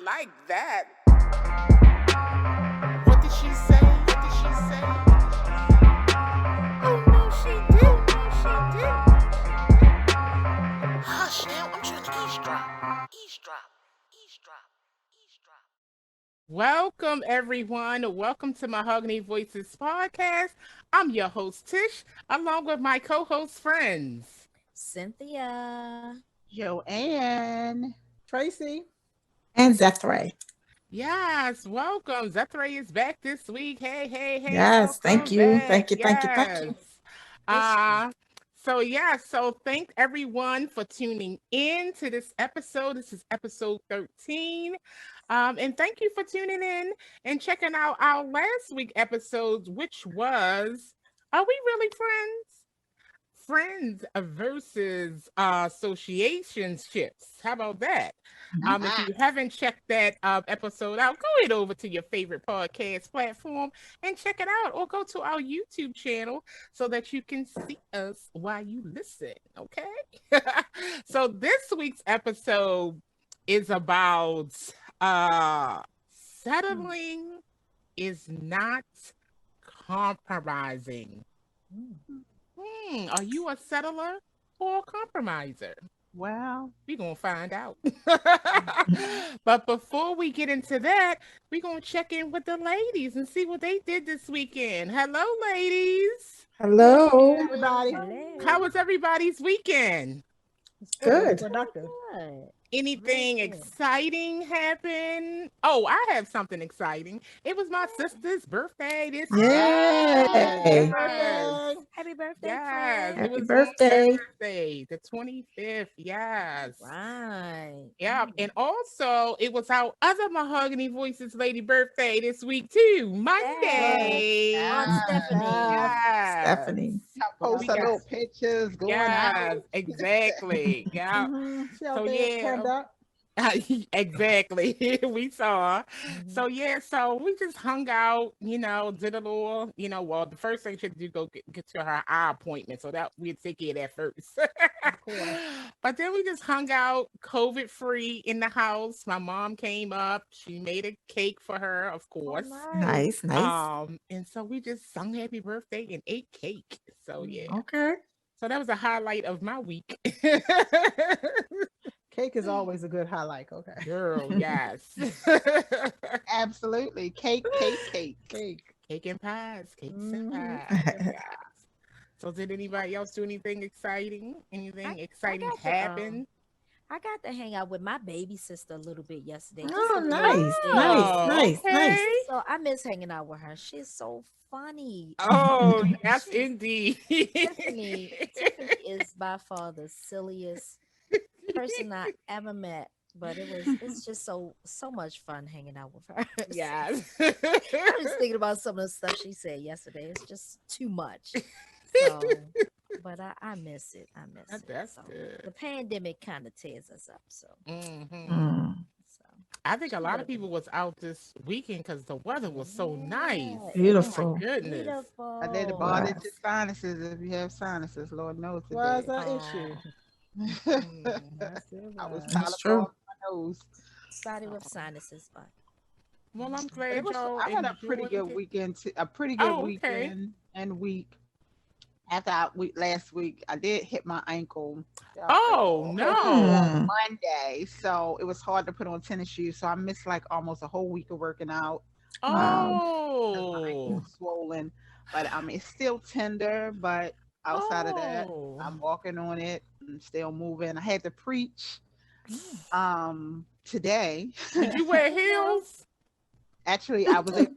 like that. What did she say? What did she say? Oh no, she did. No, she did. Hush now, I'm trying to eavesdrop. Eavesdrop. Welcome, everyone. Welcome to Mahogany Voices podcast. I'm your host, Tish, along with my co-host friends. Cynthia, Joanne, Tracy, and Zethray. Yes, welcome. Zethray is back this week. Hey. Yes, thank Welcome you. back. Thank you. Yes. So thank everyone for tuning in to this episode. This is episode 13. And thank you for tuning in and checking out our last week episodes, which was, are we really friends? Friends versus associationships. How about that? If you haven't checked that episode out, go ahead over to your favorite podcast platform and check it out, or go to our YouTube channel so that you can see us while you listen. Okay. So this week's episode is about settling is not compromising. Are you a settler or a compromiser? well, We're going to find out. But before we get into that, we're going to check in with the ladies and see what they did this weekend. Hello, ladies. Hello. everybody. How was everybody's weekend? Good. Productive. good. Anything Really good. exciting happen? Oh, I have something exciting. It was my sister's birthday this Yay. Yes. Happy birthday, Yes, friend. it was Happy birthday. my birthday, the 25th. Yes. Right. Yeah, and also it was our other Mahogany Voices lady birthday this week too, Monday. Aunt Stephanie. Yes. Stephanie. I post we her got- little pictures going Yes, out. exactly. Yeah. She out So, there yeah. turned up. Exactly. We saw. Mhm. So we just hung out, did a little, well, the first thing she had to do go get to her eye appointment. So that we'd take care of that first. course. But then we just hung out COVID free in the house. My mom came up, she made a cake for her, of course. Nice. And so we just sung happy birthday and ate cake. So yeah. Okay. So that was a highlight of my week. Cake is always a good highlight. Okay. Girl, yes. Absolutely. Cake. Cake. Cake and pies. Cakes and Mhm. pies. Yes. So did anybody else do anything exciting? Anything exciting got to, happen? I got to hang out with my baby sister a little bit yesterday. just Oh, a little nice. bit. Nice. Okay. So I miss hanging out with her. She's so funny. Oh, yes, She's- indeed. Tiffany is by far the silliest person I ever met. But it's just so much fun hanging out with her. Yes. I was thinking about some of the stuff she said yesterday. It's just too much. So, but I miss it. I miss it. That's So, good. the pandemic kind of tears us up. So, Mhm. so I think a She lot would of people was out this weekend because the weather was so nice. yeah, Beautiful. Oh my goodness. beautiful. I did Oh, body Yes. to sinuses if you have sinuses. Lord knows it Was did. an issue. That's it, I was right. tired That's of true. blowing my nose. Somebody with sinuses, but Well, I'm But glad it was, y'all I had a pretty enjoyed good it. weekend. A pretty good Oh, okay. weekend and week. After last week, I did hit my ankle. Oh, no. Monday, so it was hard to put on tennis shoes. So I missed like almost a whole week of working out. My Oh. ankle was swollen, but I mean it's still tender. But outside of that, Oh. I'm walking on it. I'm still moving. I had to preach today. Did you wear heels? Actually, I was able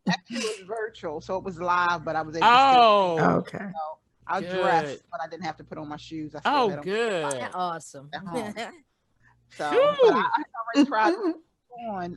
actually it was virtual, so it was live, but I was able to Oh. Okay. I good. dressed, but I didn't have to put on my shoes. I still Oh, had 'em good. they're awesome. at home. So, Shoot. but I had already tried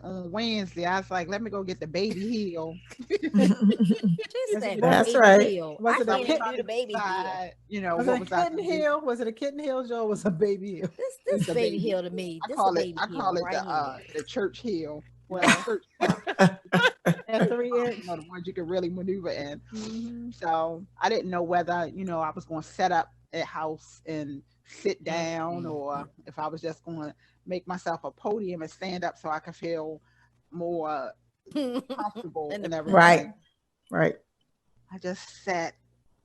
on Wednesday. I was like, let me go get the baby heel. She said That's baby right. heel. Was I it a can't even kitten do the baby heel. Decide, you know, Was what it was a I kitten gonna do. heel? Was it a kitten heel, Joe? Or was it a baby heel? This It's a baby baby heel to me. I This call a it baby I call heel it right here. the church heel. Well, Church, at 3 inch. you know, the ones you can really maneuver in. Mhm. So I didn't know whether, I was going to set up at house and sit down, Mhm. or if I was just going to make myself a podium and stand up so I can feel more comfortable And and the- Right. everything. Right. I just sat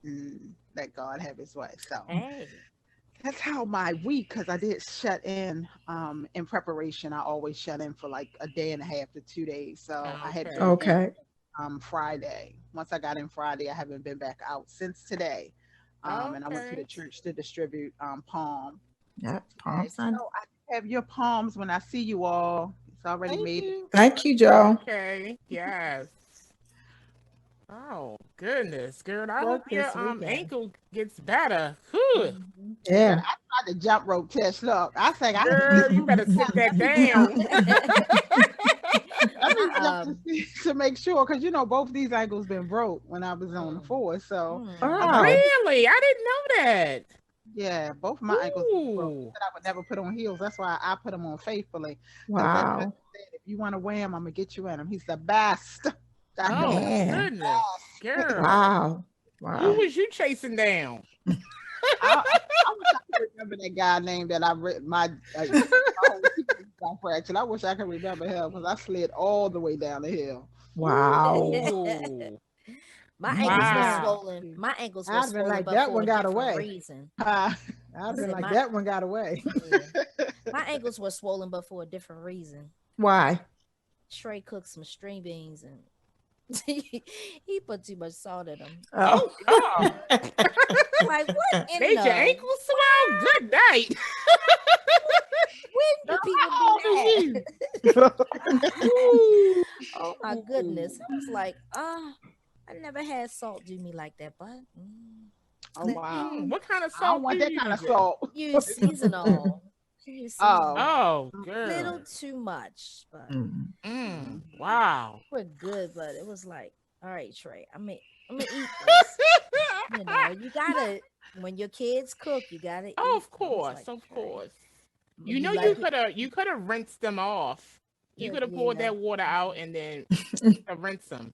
and let God have his way. So Hey. that's how my week, because I did shut in preparation. I always shut in for like a day and a half to 2 days. So I had Okay. been in Okay. Friday. Once I got in Friday, I haven't been back out since today. And I went to the Okay. church to distribute palm. Yeah. Okay, Palm Sunday. so I have your palms when I see you all. It's already Thank made. you. Thank you, Joe. Okay. Yes. Oh goodness, girl. I hope Work your this weekend. ankle gets better. Whew. Mhm. But Yeah. I tried to jump rope test. Look, I think I Girl, you better sit that down. let me I, jump to, see, to make sure, because both these ankles been broke when I was on the Mm. force. So I'm Mm. like, Wow. Really? I didn't know that. yeah, both of my ankles been broke. I Ooh. said I would never put on heels. That's why I put them on faithfully. Because that Wow. said, if you want to wear him, I'm gonna get you in him. He's the best. Dr. Oh Best. Man. goodness, girl. Wow. Who Wow. was you chasing down? I wish I could remember that guy name that I read my whole team got fractured. I wish I could remember him because I slid all the way down the hill. Wow. Ooh. My My ankles were goodness. Wow. swollen. My ankles were I'd been swollen, like, but that for one a got different away. reason. Uh, I've been said like, my- that one got away. Yeah. My ankles were swollen, but for a different reason. Why? Trey cooked some string beans and he put too much salt in them. Oh God. Like, what in Made your the ankles swell? Good night. when do people How do old are that? you? Ooh. Oh my goodness. I was like, I never had salt do me like that, but oh wow. What kind of I don't salt want you that kind of using? salt. use seasonal. Use Oh. seasonal. Oh, Little girl. too much, but Mm. Wow. we're good. But it was like, all right, Trey, I'm gonna eat this. You gotta when your kids cook, you gotta eat. Oh, of I was course, like, of "Trey, course. you You like it?" could have rinsed them off. You could have poured Yeah. that water out and then rinse them.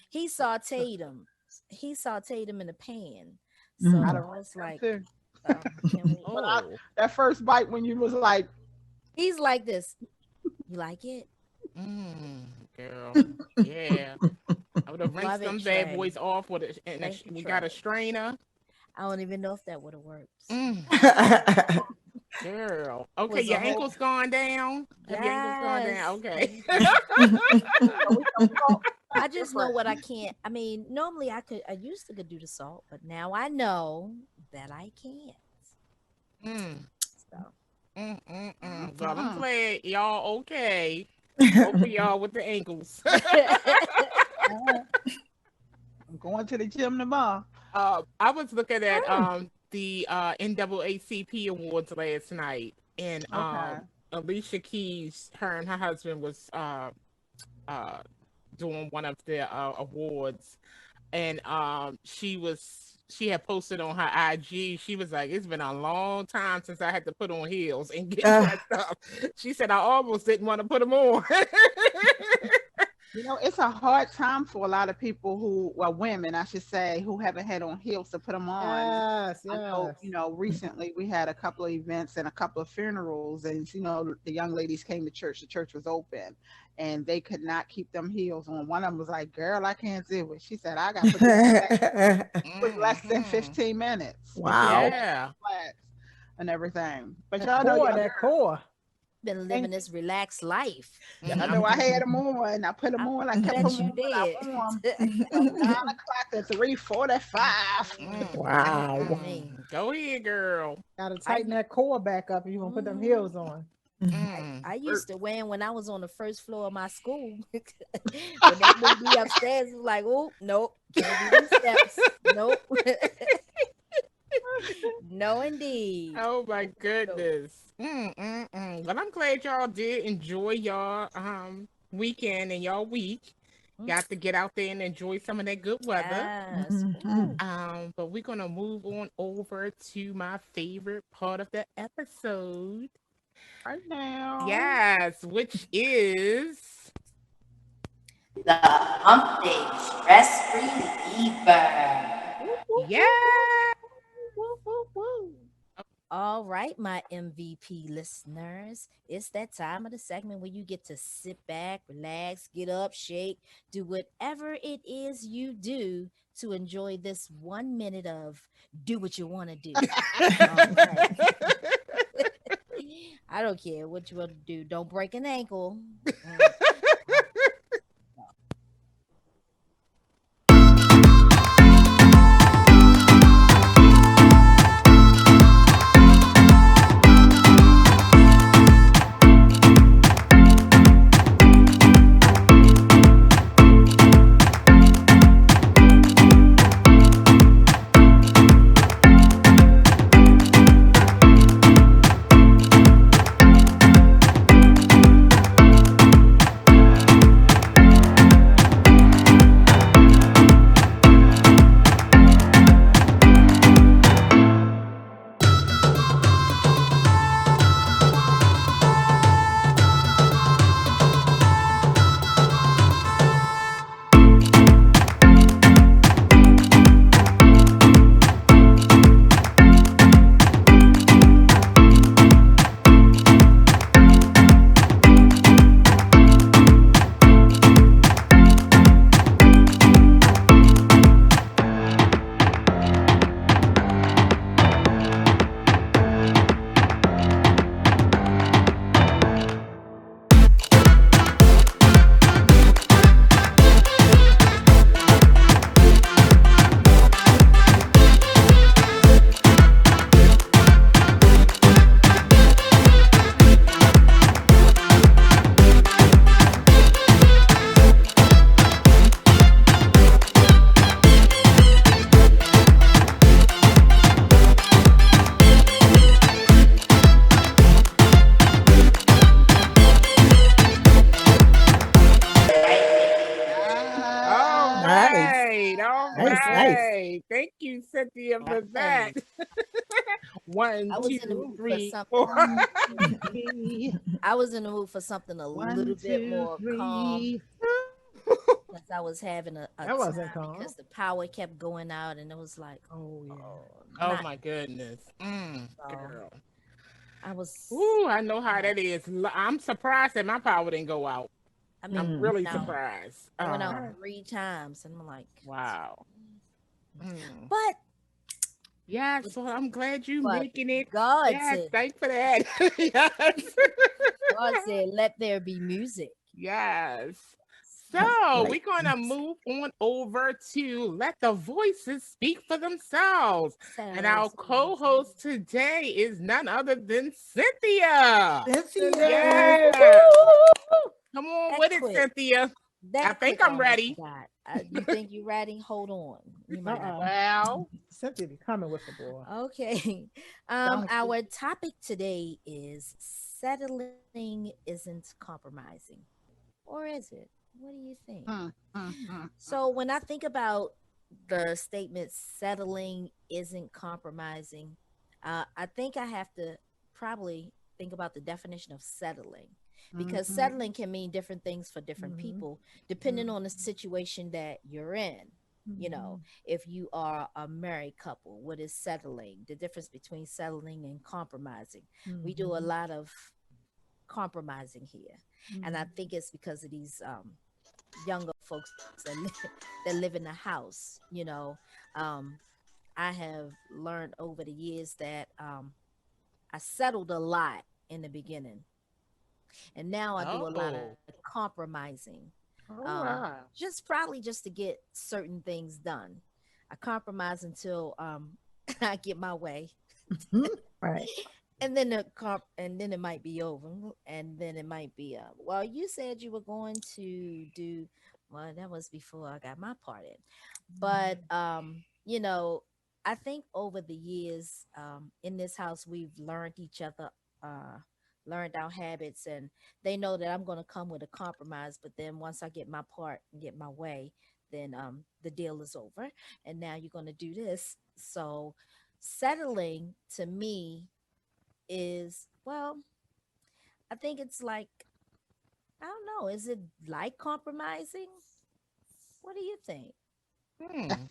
He sauteed them. He sauteed them in a pan. So Mm. I I don't was like like, too. can we? Oh. That first bite when you was like, He's like this. You like it? Girl. Yeah. I would have rinsed Love it, them bad Trey. boys off with a, and Thank you, we got a Trey. strainer. I don't even know if that would have worked. Girl. Okay, Was a your whole- ankles gone down? Have your ankles gone down? Okay. I just know what I can't. I mean, normally I used to could do the salt, but now I know that I can't. So Well, I'm glad y'all okay. Both of y'all with the ankles. I'm going to the gym tomorrow. I was looking at the NAACP awards last night, and Okay. Alicia Keys, her and her husband was doing one of the awards, and she had posted on her IG. She was like, "It's been a long time since I had to put on heels and get dressed up." She said, "I almost didn't want to put them on." It's a hard time for a lot of people women, I should say, who haven't had on heels to put them on. Yes, I know, yes. recently we had a couple of events and a couple of funerals, and the young ladies came to church. The church was open, and they could not keep them heels on. One of them was like, "Girl, I can't do it." She said, "I got to put this back." It was less than 15 minutes. Wow. Yeah. And everything. But That y'all know, core, that core. been living this relaxed life. I know I had them on. I put them on. I kept Bet them you on. I did. wore 'em from 9 o'clock to 3:45. Wow. Go ahead, girl. Gotta tighten that core back up if you want to put them heels on. I used to wear 'em when I was on the first floor of my school. When they moved me upstairs, it was like, oh, nope, can't do these steps. Nope. No, indeed. Oh my goodness. But I'm glad y'all did enjoy y'all weekend and y'all week. Got to get out there and enjoy some of that good weather. Yes. But we're gonna move on over to my favorite part of the episode. Right now. Yes, which is the Hump Day Stress Reliever. yeah. All right, my MVP listeners, it's that time of the segment where you get to sit back, relax, get up, shake, do whatever it is you do to enjoy this 1 minute of do what you want to do. All right. I don't care what you want to do. Don't break an ankle. Mm. All Nice. right, all Nice, nice. right. Thank you, Cynthia, I for tell that. you, One, I was in the two, mood for three, something. four. 1, 2, 3. I was in the mood for something a little One, bit two, more calm three. because I was having a That wasn't time calm. because the power kept going out and it was like, Oh yeah. oh, Oh not my goodness, so. girl. I was, Ooh, I know how yeah. that is. I'm surprised that my power didn't go out. I I'm mean, Mm. really now surprised. it went out Right. 3 times, and I'm like, Wow. Mm. but Yeah, so I'm glad you but making it. God Yes, said, thanks for that. Yes. God said, let there be music. Yes. Nice, So nice, we're gonna nice. move on over to let the voices speak for themselves. And So, our co-host today is none other than Cynthia. Cynthia. Yes. Woo! Come on that with it, quick, Cynthia. I that think quick I'm on me, ready. God. You think you ready? Hold on. You might not be. Well, Cynthia be coming with the boy. Okay. Don't you? Our topic today is settling isn't compromising. Or is it? What do you think? Mm, mm, mm. So when I think about the statement settling isn't compromising, I think I have to probably think about the definition of settling because Mhm, settling can mean different things for different Mm-hmm. people depending on the situation that you're in. You know, Mm-hmm. if you are a married couple, what is settling? The difference between settling and compromising. We do a Mm-hmm. lot of compromising here. And I Mm-hmm. think it's because of these younger folks that live in the house. I have learned over the years that I settled a lot in the beginning, and now I do a lot of oh, compromising. oh wow. Just to get certain things done. I compromise until I get my way, Right. and then and then it might be over, and then it might be well, you said you were going to do, well, that was before I got my part in, but I think over the years in this house we've learned each other, uh learned our habits, and they know that I'm going to come with a compromise, but then once I get my part and get my way, then the deal is over, and now you're going to do this. So settling to me is, well, I think it's like, I don't know, is it like compromising? What do you think? Hmm.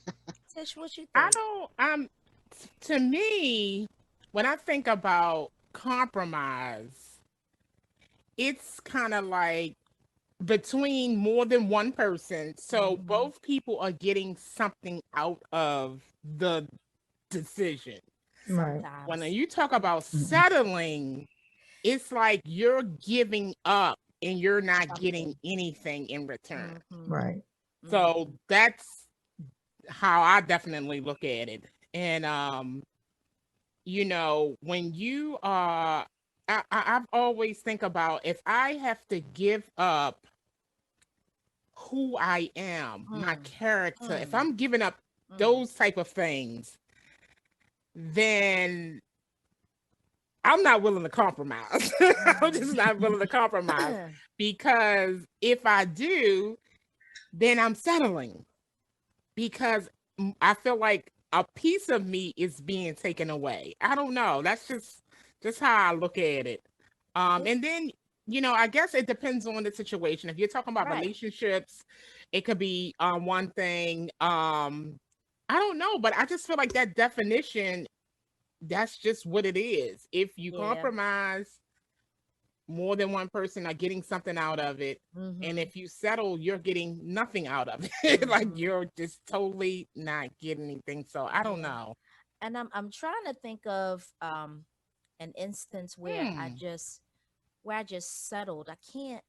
Tish, what you I think? don't to me, when I think about compromise, it's kind of like between more than one person. So Mm-hmm. both people are getting something out of the decision. Right. When Sometimes. you talk about Mhm. settling, it's like you're giving up and you're not getting Something. anything in return. Mm-hmm. Right. So Mm-hmm. that's how I definitely look at it. And when you are I've always think about if I have to give up who I am, my Mm, character, if mm, I'm giving up mm. those type of things, then I'm not willing to compromise. I'm Mm. just not willing to compromise because if I do, then I'm settling because I feel like a piece of me is being taken away. I don't know. That's just how I look at it. It's And then I guess it depends on the situation. If you're talking about right. relationships, it could be one thing. I don't know, but I just feel like that definition. That's just what it is. If you Yeah. compromise, more than one person are getting something out of it. And Mm-hmm. if you settle, you're getting nothing out of it. Like Mm-hmm. you're just totally not getting anything. So I don't Yeah. know. And I'm trying to think of an instance Hmm. where I just settled. I can't.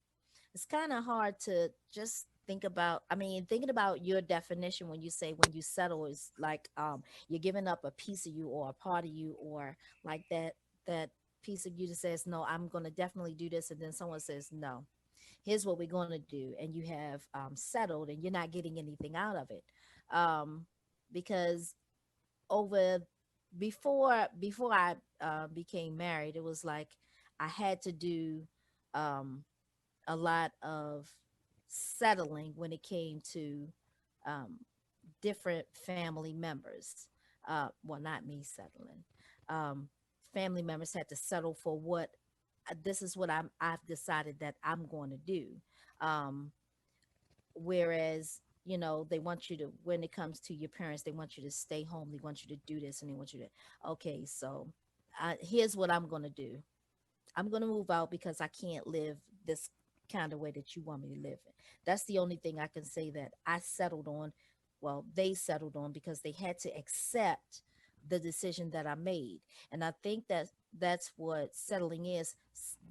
It's kind of hard to just think about. I mean, thinking about your definition when you say when you settle is like you're giving up a piece of you or a part of you or like that piece of you that says no, I'm going to definitely do this, and then someone says no, here's what we're going to do, and you have settled and you're not getting anything out of it, because over before I became married, it was like I had to do um, a lot of settling when it came to um, different family members. Well, not me settling. Um, Family members had to settle for what this is what I've decided that I'm going to do. Um, Whereas they want you to, when it comes to your parents, they want you to stay home, they want you to do this, and they want you to, okay, so here's what I'm going to do. I'm going to move out because I can't live this kind of way that you want me to live in. That's the only thing I can say that I settled on. Well, they settled on because they had to accept the decision that I made. And I think that that's what settling is.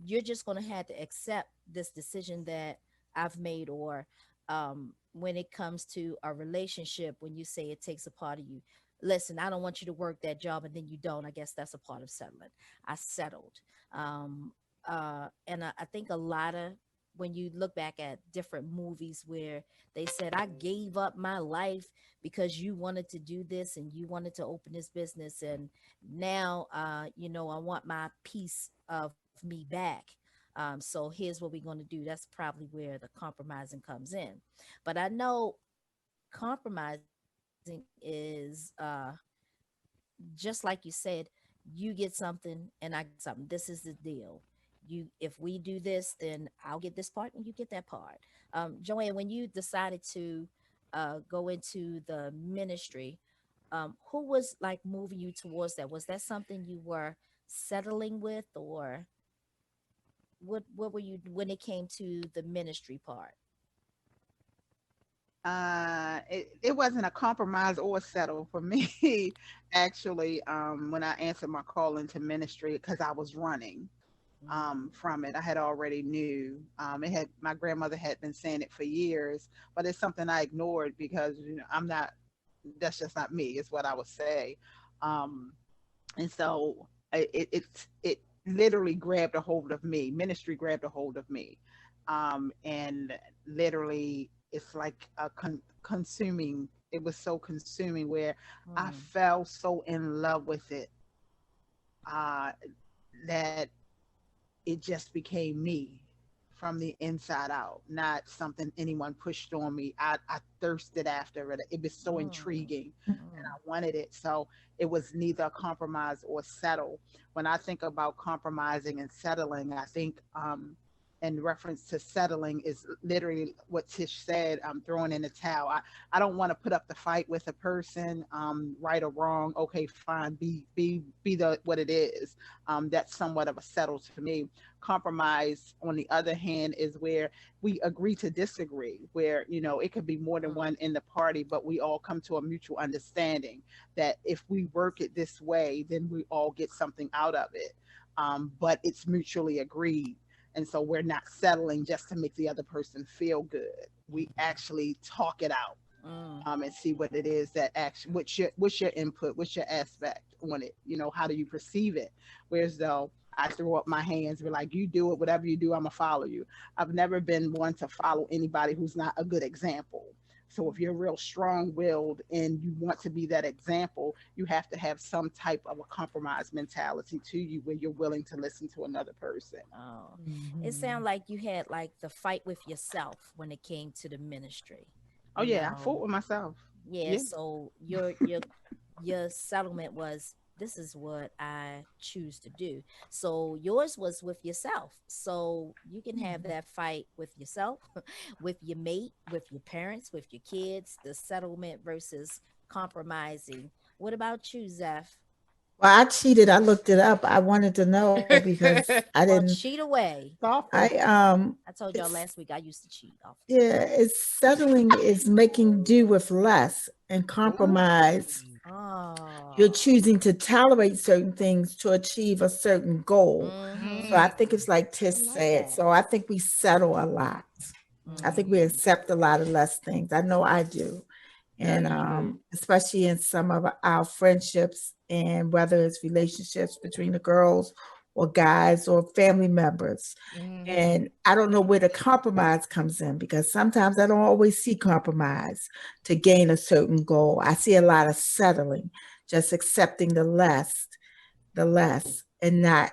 You're just going to have to accept this decision that I've made, or when it comes to a relationship, when you say it takes a part of you, listen, I don't want you to work that job, and then you don't. I guess that's a part of settling. I settled. um and I think a lot of, when you look back at different movies where they said I gave up my life because you wanted to do this and you wanted to open this business, and now I want my piece of me back. So here's what we're going to do. That's probably where the compromising comes in. But I know compromising is just like you said, you get something and I get something. This is the deal. If we do this, then I'll get this part and you get that part. Joanne, when you decided to go into the ministry, who was like moving you towards that? Was that something you were settling with, or what were you when it came to the ministry part? It wasn't a compromise or settle for me. Actually, when I answered my call into ministry, because I was running Mm, from it. I had already knew. It had My grandmother had been saying it for years, but it's something I ignored because I'm not. That's just not me. Is what I would say. Um, and so it literally grabbed a hold of me. Ministry grabbed a hold of me, and literally it's like consuming. It was so consuming where I mm, fell so in love with it, uh, that it just became me from the inside out, not something anyone pushed on me. I thirsted after it. It was so mm, intriguing and mm, I wanted it. So it was neither a compromise or settle. When I think about compromising and settling, I think in reference to settling is literally what Tish said. Throwing in the towel. I don't want to put up the fight with a person, right or wrong. Okay, fine. Be the what it is. That's somewhat of a settle to me. Compromise, on the other hand, is where we agree to disagree. Where it could be more than one in the party, but we all come to a mutual understanding that if we work it this way, then we all get something out of it. But it's mutually agreed, and so we're not settling just to make the other person feel good. We actually talk it out, Mm. and see what it is that actually what's your input, what's your aspect on it. How do you perceive it? Whereas though I throw up my hands, be like, you do it, whatever you do, I'm gonna follow you. I've never been one to follow anybody who's not a good example. So if you're real strong-willed and you want to be that example, you have to have some type of a compromise mentality to you where you're willing to listen to another person. Oh, it Mhm. sounded like you had like the fight with yourself when it came to the ministry. Oh You yeah, I know, fought with myself. yeah. Yeah. So your settlement was, this is what I choose to do. So yours was with yourself. So you can have that fight with yourself, with your mate, with your parents, with your kids. The settlement versus compromising. What about you, Zeph? Well, I cheated. I looked it up. I wanted to know because I didn't. Well, cheat away. I Softly. I told y'all it's last week I used to cheat often. yeah, it's settling is making do with less and Ooh. compromise. You're Oh. choosing to tolerate certain things to achieve a certain goal. Mm-hmm. So I Mm, think it's like Tish I like said. that. So I think we settle a lot. I think we Mm-hmm. accept a lot of less things. I know I do. And that's true. especially in some of our friendships, and whether it's relationships between the girls or guys or family members. Hmm. And I don't know where the compromise comes in, because sometimes I don't always see compromise to gain a certain goal. I see a lot of settling, just accepting the less, and not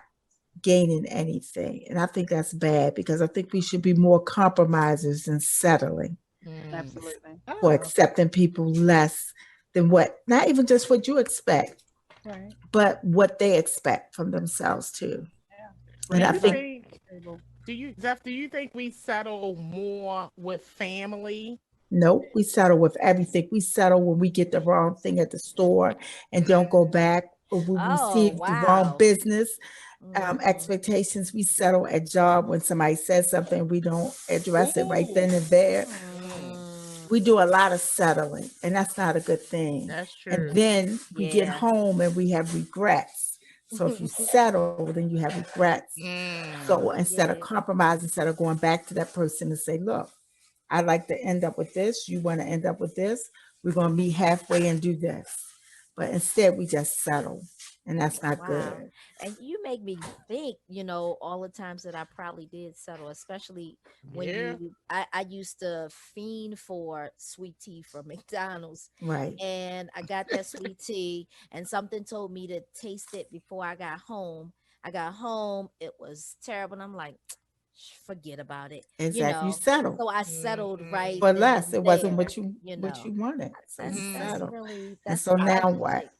gaining anything. And I think that's bad, because I think we should be more compromisers than settling, Mm. Absolutely. or Oh, accepting people less than what, not even just what you expect, right. but what they expect from themselves too. Yeah. Do And Bring I you everybody think to think, the table. Zeph, do you think we settle more with family? no, we settle with everything. We settle when we get the wrong thing at the store and don't go back, or when we Oh, receive the wrong wow. business Mm-hmm. expectations. We settle at job when somebody says something, we don't address it right then Ooh. and there. Mm, Mm. We do a lot of settling, and that's not a good thing. that's And true. then we get Yeah. home and we have regrets. So if you settle, then you have regrets. So Mm. instead of Yeah. compromising, instead of going back to that person and say, look, I'd like to end up with this. You want to end up with this. We're going to meet halfway and do this. But instead, we just settle. And that's not Wow. good. And you make me think, all the times that I probably did settle, especially when Yeah. I used to fiend for sweet tea from McDonald's. Right. And I got that sweet tea, and something told me to taste it before I got home. I got home, it was terrible. And I'm like, forget about it, you Exactly. You know. settle So I settled Mm-hmm. right for then less. and It wasn't there, what you what know. you wanted. So you That's settle. really, And that's so an I now what? authentic,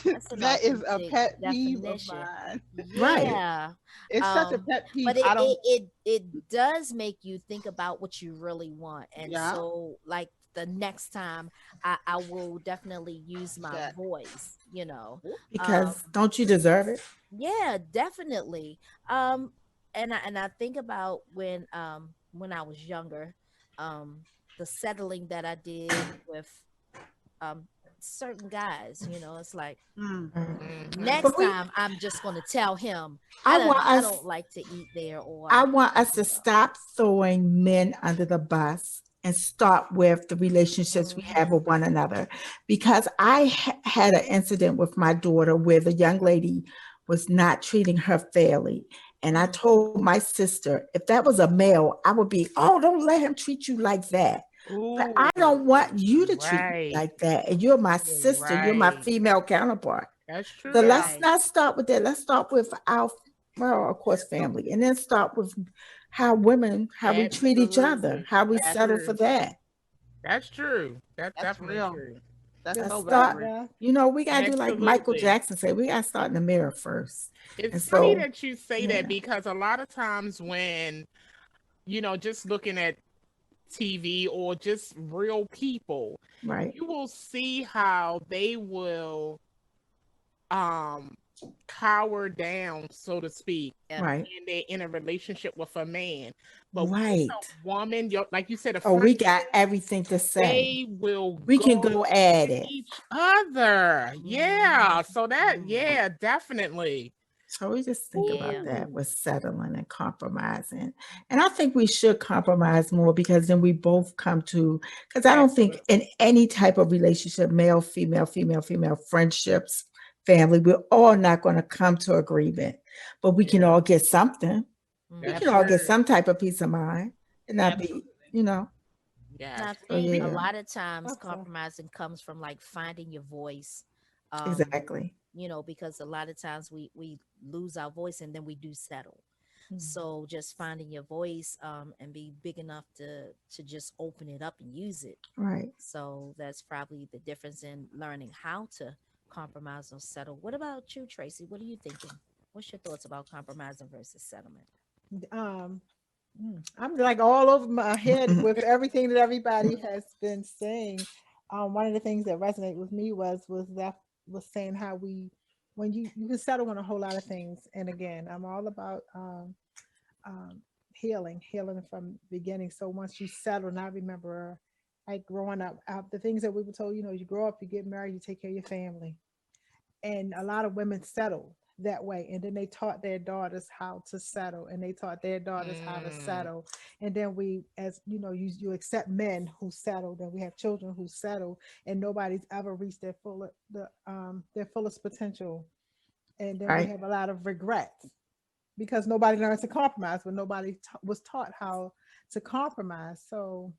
cannot. that's an That is a authentic pet peeve of definition. mine. Right. Yeah. It's such a Um, pet peeve. but it, I it don't. it it does make you think about what you really want. And Yeah. so like the next time I will definitely use my Check. voice, you know. Because Um, don't you deserve it? yeah, definitely. Um, and I think about when I was younger, um, the settling that I did with um certain guys, it's like Mm. Mm-hmm. next But we time I'm just gonna tell him I want I us don't like to eat there, I or want us you to know. stop throwing men under the bus and start with the relationships we have Mhm. with one another. Because I had an incident with my daughter where the young lady was not treating her fairly. And I Mm. told my sister, if that was a male, I would be, oh, don't let him treat you like that. But I Ooh. don't want you to treat me Right. like that. And you're my You're sister, you're my right. female counterpart. That's So true. let's Right. not start with that. Let's start with our, well, of course, family, and then start with how we treat each other, Absolutely. how we That's That's settle for true. that. That's true. That's that's definitely real. true. That's Let's so Good very point, start. real. yeah. We gotta do like Michael Absolutely. Jackson said. We gotta start in the mirror first. It's And funny so, that you say that yeah, because a lot of times when just looking at TV or just real people, Right. you will see how they will um cower down, so to speak, Yeah. Right. when they're in a relationship with a man. But with Right. a woman, like you said, a Oh, we friend, got everything to say. they will We can go go at it. each other. Yeah. So that, Mhm. yeah, definitely. So we just think Yeah. about that with settling and compromising. And I think we should compromise more because then we both come to, because I don't think in any type of relationship, male, female, female, female, friendships, family, we're all not going to come to agreement, but we can all get something. We Mhm. can all get some type of peace of mind and not be, you know. Yes. And I So think a yeah, lot of times Okay. compromising comes from like finding your voice. exactly. Because a lot of times we lose our voice and then we do settle. Mhm. So just finding your voice and be big enough to just open it up and use it. Right. So that's probably the difference in learning how to compromise or settle. What about you, Tracy? What are you thinking? What's your thoughts about compromising versus settlement? Um, I'm like all over my head with everything that everybody has been saying. One of the things that resonated with me was that was saying how when you can settle on a whole lot of things. And again, I'm all about healing from beginning. So once you settle, and I remember like growing up, the things that we were told, you grow up, you get married, you take care of your family, and a lot of women settle that way, and then they taught their daughters how to settle, and they taught their daughters how to settle, and then we, as you accept men who settled, and we have children who settle, and nobody's ever reached their fullest potential, and then we Right. have a lot of regret because nobody learns to compromise, but nobody was taught how to compromise. So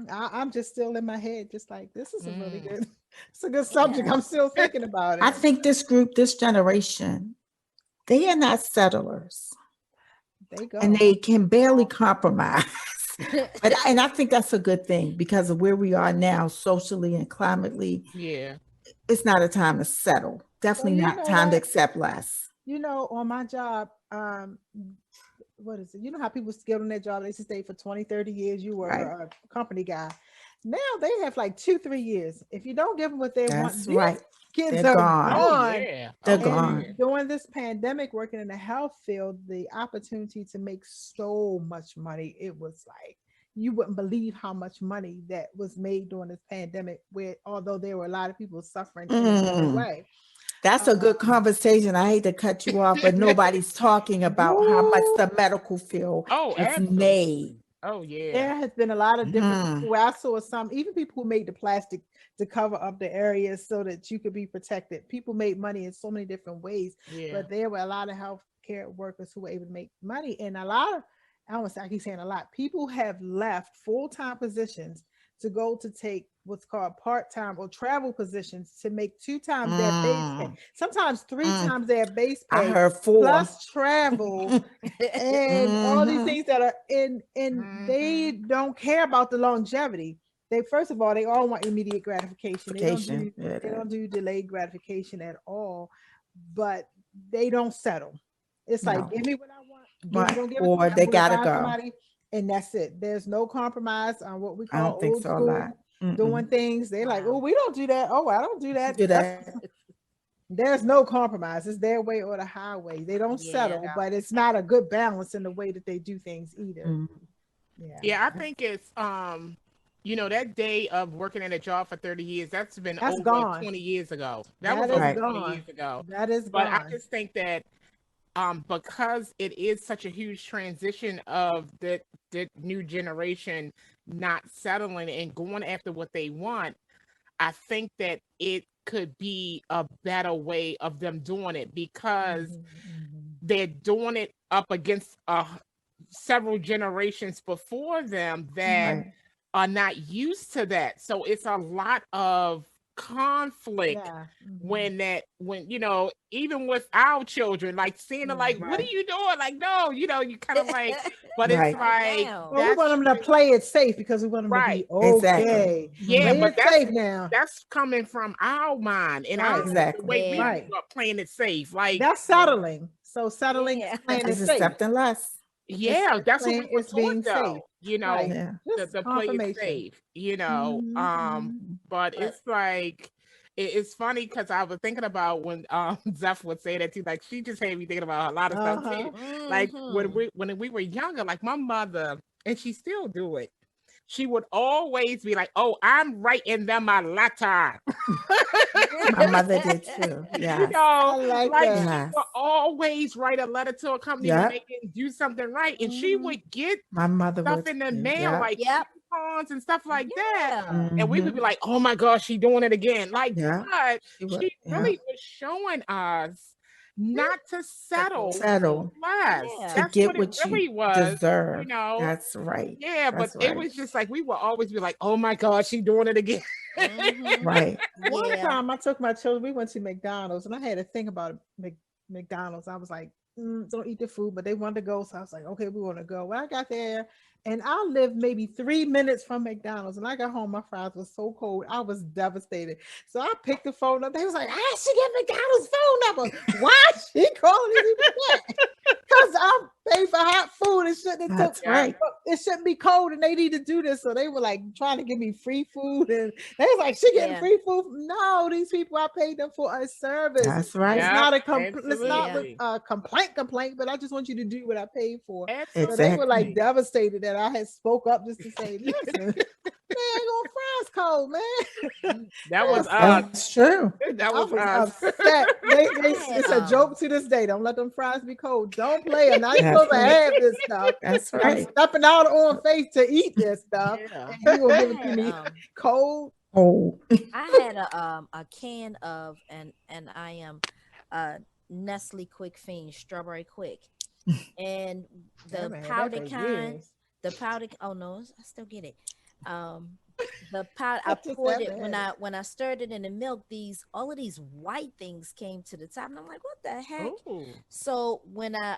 I'm just still in my head, just like this is a really good, it's a good subject. Yeah. I'm still thinking about I it. think this group, this generation, they are not settlers They go. and they can barely compromise. And I think that's a good thing because of where we are now socially and climately. Yeah. It's not a time to settle. Definitely you not know time to what? accept less. On my job, what is it? You know how people get on their job, they stay for 20, 30 years. You were Right. a company guy. Now they have like 2-3 years. If you don't give them what they want, That's these right. kids They're are gone. Oh, gone. yeah. They're Oh, gone. yeah. During this pandemic, working in the health field, the opportunity to make so much money, it was like you wouldn't believe how much money that was made during this pandemic, where although there were a lot of people suffering in a different way. That's a good conversation. I hate to cut you off, but nobody's talking about how much the medical field Oh, has absolutely. made. Oh, yeah. There has been a lot of different Mhm. people. Where I saw some, even people who made the plastic to cover up the areas so that you could be protected. People made money in so many different ways, Yeah. but there were a lot of healthcare workers who were able to make money. And a lot of, I keep saying a lot, people have left full-time positions to go to take what's called part-time or travel positions to make 2 times their base pay, sometimes 3 times their base I pay, heard 4. plus travel and all these Mhm. things that are in they don't care about the longevity. They, first of all, they all want immediate gratification. Vacation. Yeah, They that- don't do delayed gratification at all, but they don't settle. It's like, No. give me what I want, Right. don't give it to Or me, I'm they going to gotta find go. somebody, and that's it. There's no compromise on what we I call don't think old so a lot. school doing things. They're like, Wow. oh, we don't do that. Oh, I don't do that. Do that. There's no compromise. It's their way or the highway. They don't Yeah. settle, but it's not a good balance in the way that they do things either. Mhm. Yeah. Yeah, I think it's that day of working in a job for 30 years, that's been That's over gone. 20 years ago. That That was is over Right. 20 gone. years ago. That is But I gone. just think that because it is such a huge transition of the new generation not settling and going after what they want, I think that it could be a better way of them doing it because they're doing it up against several generations before them that Right. are not used to that. So it's a lot of conflict Yeah. when even with our children, like seeing them like, what are Right. you doing? Like, no, you kind of like, but it's Right. like Down. Well, we want that's them to play it safe because we want them to right. be Exactly. okay. Yeah, Play but it safe now. that's coming from our mind and Right. the Exactly. way we Yeah. grew Right. up playing it safe. Like That's settling. So settling is Yeah. playing it It's safe. accepting less. Yeah, that's what we saying were it's being taught safe. though. You Right. know, Yeah. Just the play it confirmation. safe. You know, Mhm. but But it's like it's funny because I was thinking about when Zeph would say that too. Like she just had me thinking about a lot of stuff too. Uh-huh. Like mhm. when we were younger, like my mother, and she still do it. She would always be like, "Oh, I'm writing them a letter." My mother did too. You Yes. know, I like like that. she would Yes. always write a letter to a company when they Yep. didn't do something right, and she Mhm. would get My mother stuff would in the too. mail Yep. like Yep. coupons and stuff like that, Yeah. and we would be Mm-hmm. like, "Oh my gosh, she doing it again!" Like, Yeah. but She would. she Yeah. really was showing us not to settle Settle. for Settle less. Yeah. to That's get what it what you really was, you deserve. know. That's right. Yeah, but That's it right. was just like we would always be like, "Oh my gosh, she doing it again." Mhm. Right. One Yeah. time I took my children, we went to McDonald's and I had to think about McDonald's. I was like, don't eat the food, but they wanted to go. So I was like, okay, we want to go. When I got there, and I lived maybe 3 minutes from McDonald's, and I got home, my fries was so cold. I was devastated. So I picked the phone up. They was like, I should get McDonald's phone number. Why she calling these people back? Because I'm paying for hot food. It shouldn't have took That's Yeah. right. it shouldn't be cold and they need to do this. So they were like trying to give me free food and they was like, she getting Yeah. free food. No, these people I paid them for a service. That's right. It's Yeah, not it's not Yeah. absolutely. a complaint, but I just want you to do what I paid for. So they were like Exactly. Absolutely. devastated that I had spoke up just to say, listen, man, ain't gonna fries cold, man. That was us. That's true. That I was was us. upset. I had It's a joke to this day. Don't let them fries be cold. Don't play. I'm not That's supposed to right. have this stuff. That's And I'm right. stepping out on faith to eat this stuff, Yeah. and you gonna give it I to had me cold. Oh. I had a can of and I am Nestle Quick Fiend Strawberry Quick, and I the haven't had that powdered for kind, years. the powder. Oh no, I still get it. Um, the powder I I just poured it haven't had it. when I stirred it in the milk. These all of these white things came to the top, and I'm like, what the heck? Oh. So when I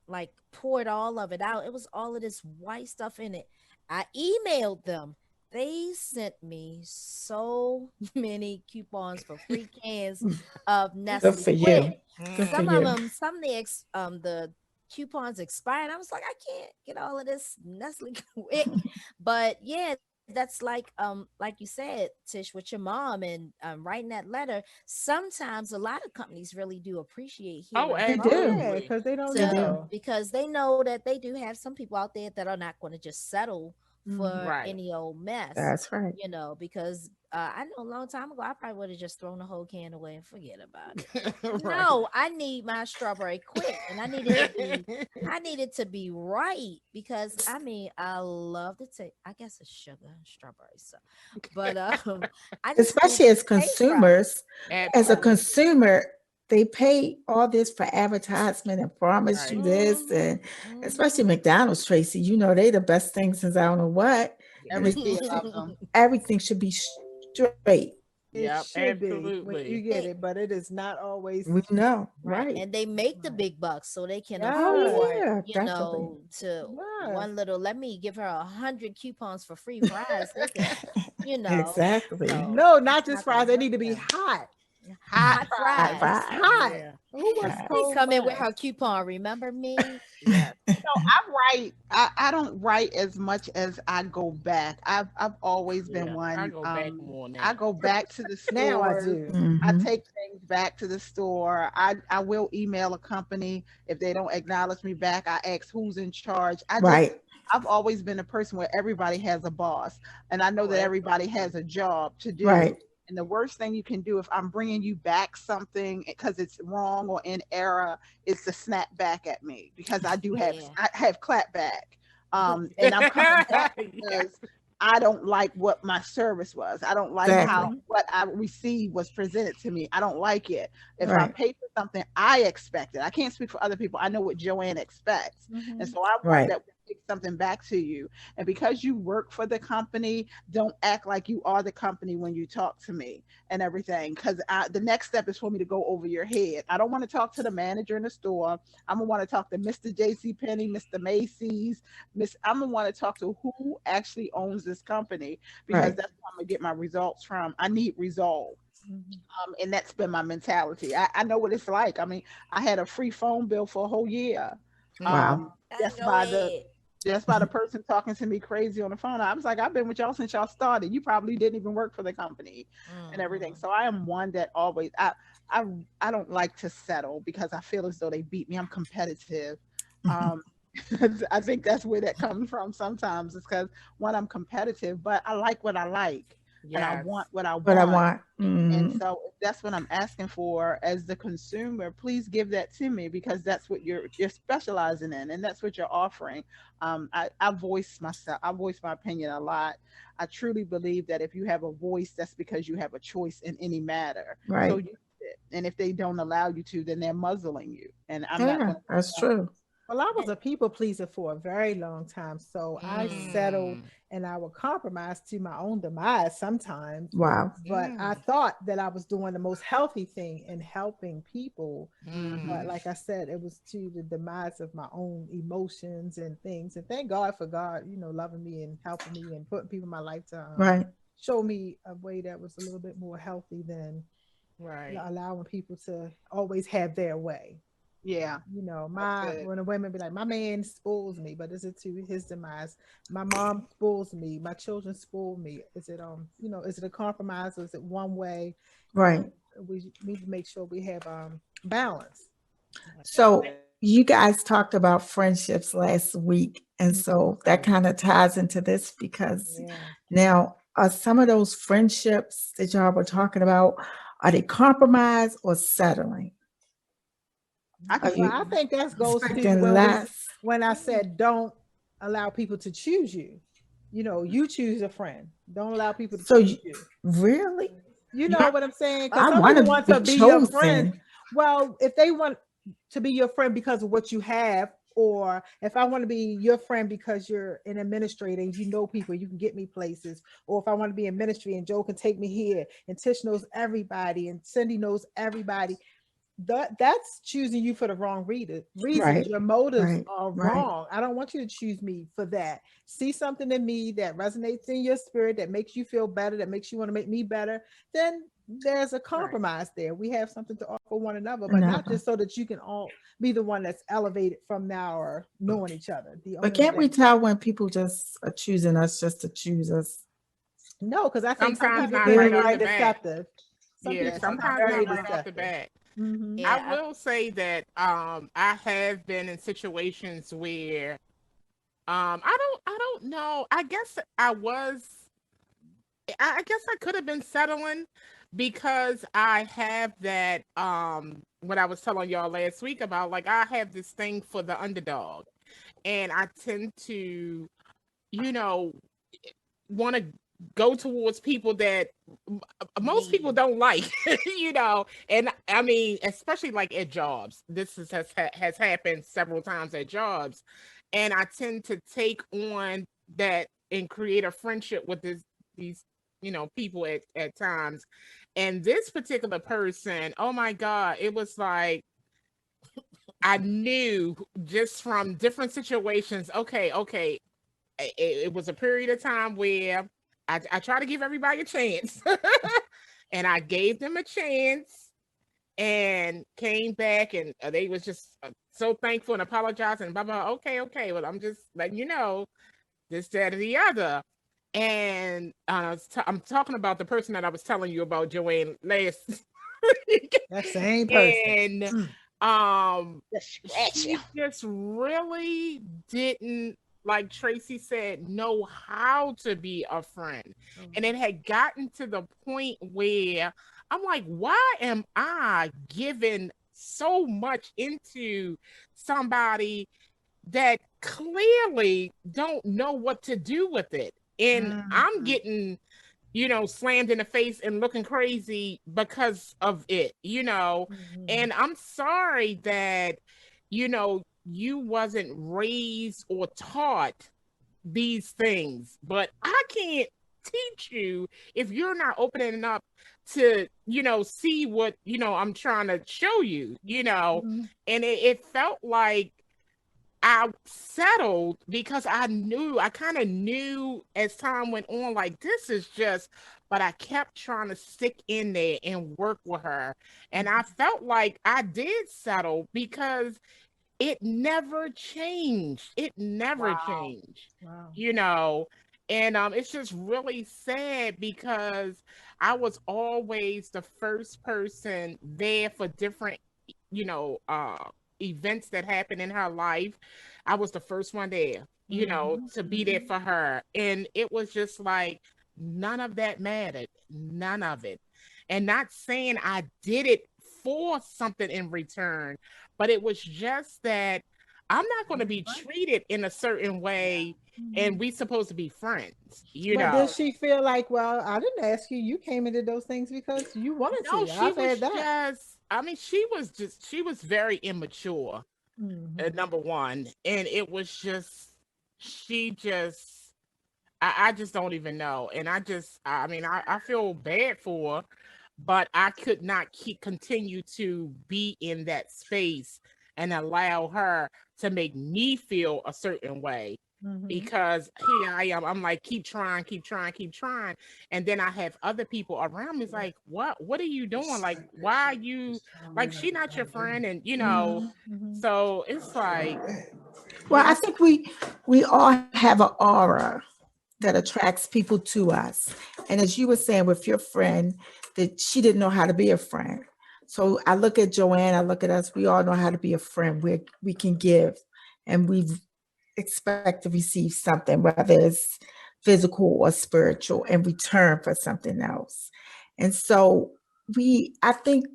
like poured all of it out, it was all of this white stuff in it. I emailed them. They sent me so many coupons for free cans of Good Nestle for Quick. you. Good for Some of you. them, the coupons expired. I was like, I can't get all of this Nestle Quick. But yeah, that's like you said, Tish, with your mom and writing that letter. Sometimes a lot of companies really do appreciate Oh, hearing They from do. Yeah, you absolutely. because they don't They to do. know. because they know that they do have some people out there that are not going to just settle Mhm. for Right. any old mess, That's right. because I know a long time ago I probably would have just thrown the whole can away and forget about it. Right. No, I need my strawberry quick, and I needed to be right because I mean I love the taste. I guess it's sugar and strawberry, so but I just wanted Especially to as taste right. consumers, as a Yeah. Absolutely. consumer, they pay all this for advertisement and promise you Right. this, Mm-hmm. and especially Mm-hmm. McDonald's, Tracy. You know they the best thing since I don't know what, and Every it's, kid loves them. everything should be straight. It Yep. should be when you Absolutely. get it, but it is not always. We know, Right. right? And they make the Right. big bucks so they can Oh Yes. afford, yeah, definitely. to Yes. one little, let me give her 100 coupons for free fries. They can, you know, Exactly. so No, it's not just not gonna fries. They hurt need to be them. hot. Hot Hot Hot fries. fries. vibes. Hot. Yeah. Who wants Yes. She cold come in with fries? her coupon. Remember me? Yeah. I write. I don't write as much as I go back. I've always been Yeah. I one. go back more I now. go back to the Now I stores. do. I Hmm. take things back to the store. I will email a company if they don't acknowledge me back. I ask who's in charge. Right. I've always been a person where everybody has a boss, and I know Oh, that everybody absolutely. has a job to do. Right. And the worst thing you can do if I'm bringing you back something because it's wrong or in error is to snap back at me because Yeah. I have clap back. And I'm coming back Yeah. because I don't like what my service was. I don't like how Exactly. what I received was presented to me. I don't like it. If I Right. pay for something, I expect it. I can't speak for other people. I know what Joanne expects. And Mhm. so I'm one Right. that will take something back to you. And because you work for the company, don't act like you are the company when you talk to me and everything. Because the next step is for me to go over your head. I don't want to talk to the manager in the store. I'm gonna want to talk to Mr. JC Penney, Mr. Macy's, I'm gonna want to talk to who actually owns this company because Right. that's where I'm gonna get my results from. I need resolve. Mhm. And that's been my mentality. I know what it's like. I mean, I had a free phone bill for a whole year Wow. Um, And just go by the ahead. just by the person talking to me crazy on the phone. I was like, I've been with y'all since y'all started. You probably didn't even work for the company and everything. Mm-hmm. So I am one that always I I don't like to settle because I feel as though they beat me. I'm competitive. Um I think that's where that comes from sometimes. It's because one, I'm competitive, but I like what I like and I Yes. want what I What I want. want. And Mm, so if that's what I'm asking for as the consumer, please give that to me because that's what you're specializing in and that's what you're offering. I voice myself, I voice my opinion a lot. I truly believe that if you have a voice, that's because you have a choice in any matter. So right. use it. And if they don't allow you to, then they're muzzling you. And I'm not Yeah, going to that's do true. Well, I was a people pleaser for a very long time, so I settled Mm. and I would compromise to my own demise sometimes. Wow. But I Mm. thought that I was doing the most healthy thing in helping people. that. But Mm. like I said, it was to the demise of my own emotions and things. And thank God for God, loving me and helping me and putting people in my life to Right. show me a way that was a little bit more healthy than Right. allowing people to always have their way. Yeah, that's My good. when a woman be like, my man spoils me, but is it to his demise? My mom spoils me, my children spoil me. Is it is it a compromise or is it one way? Right. We need to make sure we have balance. So you guys talked about friendships last week. And Mhm. so that kind of ties into this because Yeah. now are some of those friendships that y'all were talking about, are they compromise or settling? I can Are Well, speak you I on think that goes to expecting less? when I Mm. said don't allow people to choose you. You choose a friend. Don't allow people to So choose you, you. really? You You, know what I'm saying? Because I some want people to want be to be your friend. chosen. Well, if they want to be your friend because of what you have, or if I want to be your friend because you're an administrator and you know people, you can get me places, or if I want to be in ministry and Joe can take me here, and Tish knows everybody, and Cindy knows everybody, that's choosing you for the wrong reasons. Right. Your motives Right. are Right. wrong. I don't want you to choose me for that. See something in me that resonates in your spirit, that makes you feel better, that makes you want to make me better, then there's a Right. compromise there. We have something to offer one another, but not Never. just so that you can all be the one that's elevated from now or knowing each other. The But only can't we thing. tell when people just are choosing us just to choose us? No, because I think some Sometimes people not can right be off Really? very the bat. deceptive. Some Yeah, Yeah, people can be sometimes very not right off the deceptive. bat. Hmm. I yeah, will say that I have been in situations where I don't know. I guess I guess I could have been settling because I have that what I was telling y'all last week about, like, I have this thing for the underdog, and I tend to, you know want to go towards people that most people need. don't like, and I mean, especially like at jobs. This has happened several times at jobs, and I tend to take on that and create a friendship with these people at times. And this particular person, oh my god, it was like I knew just from different situations. Okay, it was a period of time where I try to give everybody a chance. And I gave them a chance and came back, and they was just so thankful and apologizing, blah blah. Okay, well, I'm just letting you know this, that, or the other. And I'm talking about the person that I was telling you about, Joanne, last week. That same person. And Mm. just scratch you. she just really didn't, like Tracy said, know how to be a friend. And it had gotten to the point where I'm like, why am I giving so much into somebody that clearly don't know what to do with it? And I'm Mhm. getting slammed in the face and looking crazy because of it. Mhm. And I'm sorry that, you wasn't raised or taught these things, but I can't teach you if you're not opening up to, see what, I'm trying to show you. Mhm. And it felt like I settled because I kind of knew as time went on, like, this is just, but I kept trying to stick in there and work with her. And I felt like I did settle because it never changed. It never Wow. changed. Wow. You know, and it's just really sad because I was always the first person there for different, you know, events that happened in her life. I was the first one there, Mhm, to be there mhm. for her. And it was just like none of that mattered. None of it. And not saying I did it for something in return, but it was just that I'm not going to be treated in a certain way and Mhm. we supposed to be friends, But did she feel like, well, I didn't ask you. You came and did those things because you wanted No, to. she I've was had that. just, I mean, she was very immature, Hmm. number one. And it was just, she just, I just don't even know. And I mean, I feel bad for her, but I could not continue to be in that space and allow her to make me feel a certain way Hmm. because here I am. I'm like, keep trying, keep trying, keep trying. And then I have other people around me. It's like, what are you doing? Like, why are you like she not your friend? And Hmm. Hmm. so it's like, Well, you I know, think we all have an aura that attracts people to us. And as you were saying with your friend, that she didn't know how to be a friend. So I look at Joanne, I look at us, we all know how to be a friend. We can give and we expect to receive something, whether it's physical or spiritual, in return for something else. And so I think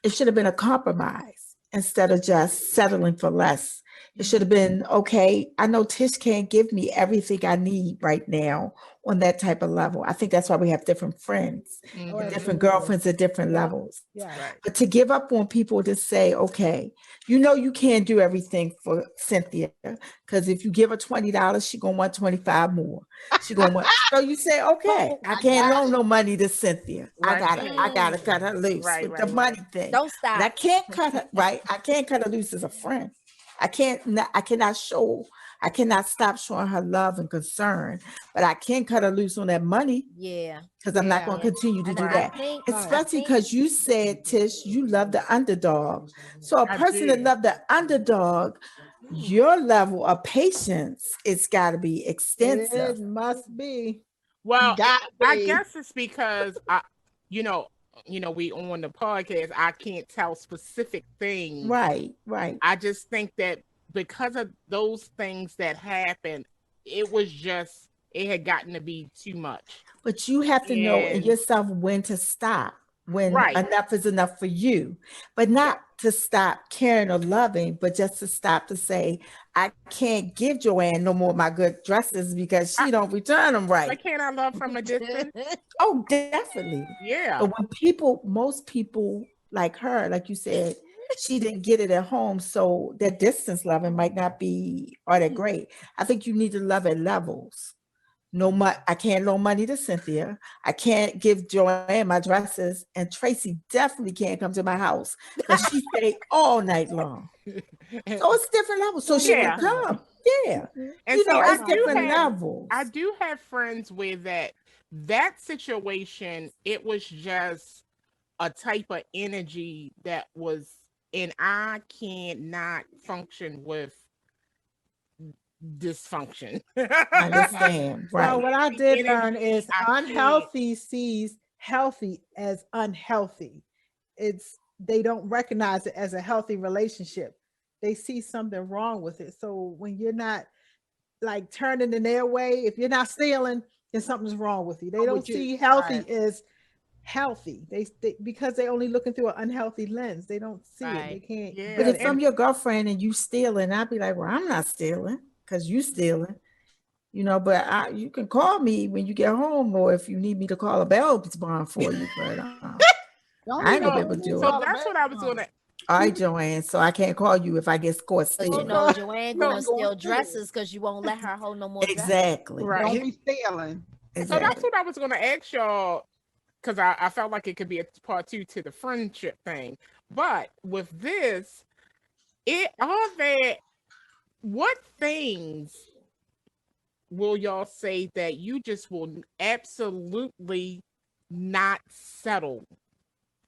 it should have been a compromise instead of just settling for less. It should have been, okay, I know Tish can't give me everything I need right now on that type of level. I think that's why we have different friends, Oh, mhm, different absolutely. girlfriends at different Yeah. levels. Yes. right, But to give up on people to say, okay, you can't do everything for Cynthia because if you give her $20, she gonna want 25 more. She gonna want. So you say, okay, Oh, I I can't got loan you. no money to Cynthia. right, I gotta cut her loose right, with the right, right. money thing. Don't But I stop. can't cut her right. I can't cut her loose as a friend. I cannot show. I cannot stop showing her love and concern. But I can cut her loose on that money Yeah. because I'm not Yeah. going Yeah. to continue to And do I that. Right. think Right. I Especially think because you said, Tish, you love the underdog. So a I person that do. love the underdog, your level of patience, it's got to be extensive. It must be. Well, Got I me. guess it's because you know, we on the podcast. I can't tell specific things. Right, right. I just think that because of those things that happened, it had gotten to be too much. But you have to know in And yourself when to stop, when right, enough is enough for you, but yeah, not to stop caring or loving, but just to stop to say, I can't give Joanne no more of my good dresses because I, she don't return them right. but can I love from a distance? Oh, definitely. But Yeah, most people like her, like you said, she didn't get it at home, so that distance loving might not be all that great. I think you need to love at levels. No, I can't loan money to Cynthia. I can't give Joanne my dresses, and Tracy definitely can't come to my house because she stayed all night long. So it's different levels. So she can yeah. come. Yeah, And see, it's different Right. I levels. do have friends with that situation. It was just a type of energy that was, and I cannot function with dysfunction. I understand. Well, Right. what I The did learn energy, is I can't. unhealthy sees healthy as unhealthy. It's they don't recognize it as a healthy relationship. They see something wrong with it. So when you're not like turning in their way, if you're not stealing, then something's wrong with you. They I'm don't with you. see healthy Right. as healthy. They because they're only looking through an unhealthy lens. They don't see it. They right. can't But Yeah, get if it. I'm and your girlfriend and you stealing, I'd be like, well, I'm not stealing because you stealing. But you can call me when you get home, or if you need me to call a bail bond for you. But I Don't ain't gonna be even able to need to do so it. call a that's what I was backbone. gonna. All right, Joanne. So I can't call you if I get caught But Oh stealing. God. Joanne So gonna You're going steal to steal. dresses because you won't let her hold no more dresses. Exactly. Don't right. be stealing. So that's Exactly. what I was gonna ask y'all because I felt like it could be a part two to the friendship thing. But with this, it are there what things will y'all say that you just will absolutely not settle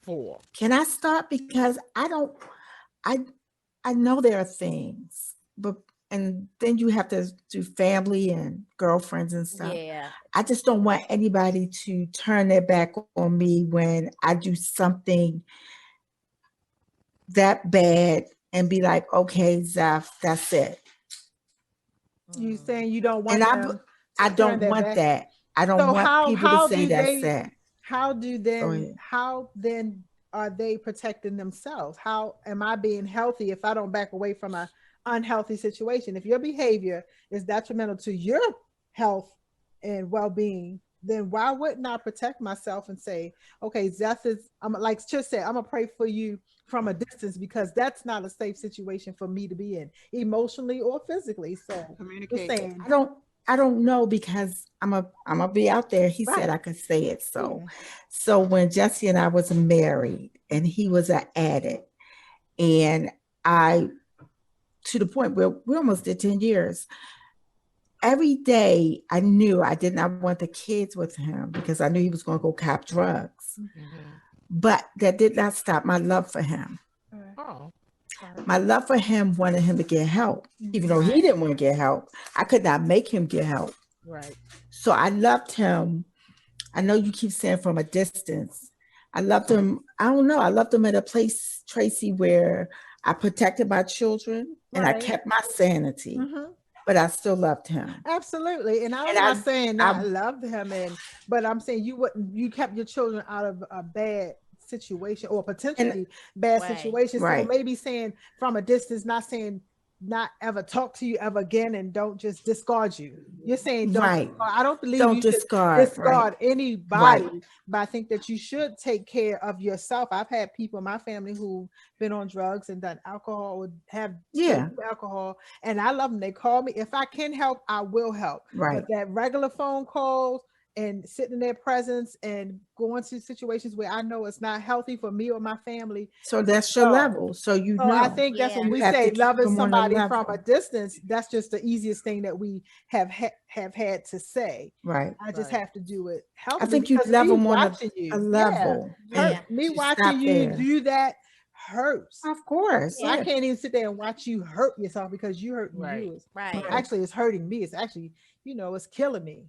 for? Can I start because I I know there are things, but and then you have to do family and girlfriends and stuff. Yeah. I just don't want anybody to turn their back on me when I do something that bad and be like, okay, Zeph, that's it. You Mm. saying you don't And want them I to turn don't their want back. that. I don't So want how people to how say do that's they it. how do Go then ahead. how then are they protecting themselves? How am I being healthy if I don't back away from a unhealthy situation? If your behavior is detrimental to your health and well-being, then why wouldn't I protect myself and say, okay, Zeth is, I'm like just said, I'm gonna pray for you from a distance because that's not a safe situation for me to be in, emotionally or physically. So just Communicate. saying, I don't know because I'm a be out there. He said right? I could say it. So Yeah. so when Jesse and I was married and he was an addict and I to the point where we almost did 10 years. Every day I knew I did not want the kids with him because I knew he was going to go cop drugs. Mhm. But that did not stop my love for him. All right. Oh, sorry. My love for him wanted him to get help, even though he Right. didn't want to get help. I could not make him get help. Right. So I loved him. I know you keep saying from a distance. I loved him. I don't know. I loved him at a place, Tracy, where I protected my children and I Right. kept my sanity, Mm-hmm. but I still loved him. Absolutely. And I'm And not saying I not love him but I'm saying you kept your children out of a bad situation or and potentially bad Way. situation. So right, maybe saying from a distance, not saying not ever talk to you ever again and don't just discard you. You're saying don't right. discard. I don't believe Don't you should discard. Right, discard right. anybody, but I think that you should take care of yourself. I've had people in my family who've been on drugs and done alcohol or have straight Yeah, through alcohol, and I love them. They call me. If I can help, I will help. But right. that regular phone calls and sitting in their presence and going to situations where I know it's not healthy for me or my family. So that's your No. level. So you So I know think that's when Yeah. you we have to say keep loving them on a somebody from a level. distance. That's just the easiest thing that we have had to say. Right. I just Right. have to do it I healthily think you because love me them on watching a you, yeah, level and Yeah. hurt me to watching stop you there. do that hurts. Of course, So I Yeah. yeah. can't even sit there and watch you hurt yourself because you hurting Right. you. It's Right. Right. actually it's hurting me. It's actually, it's killing me.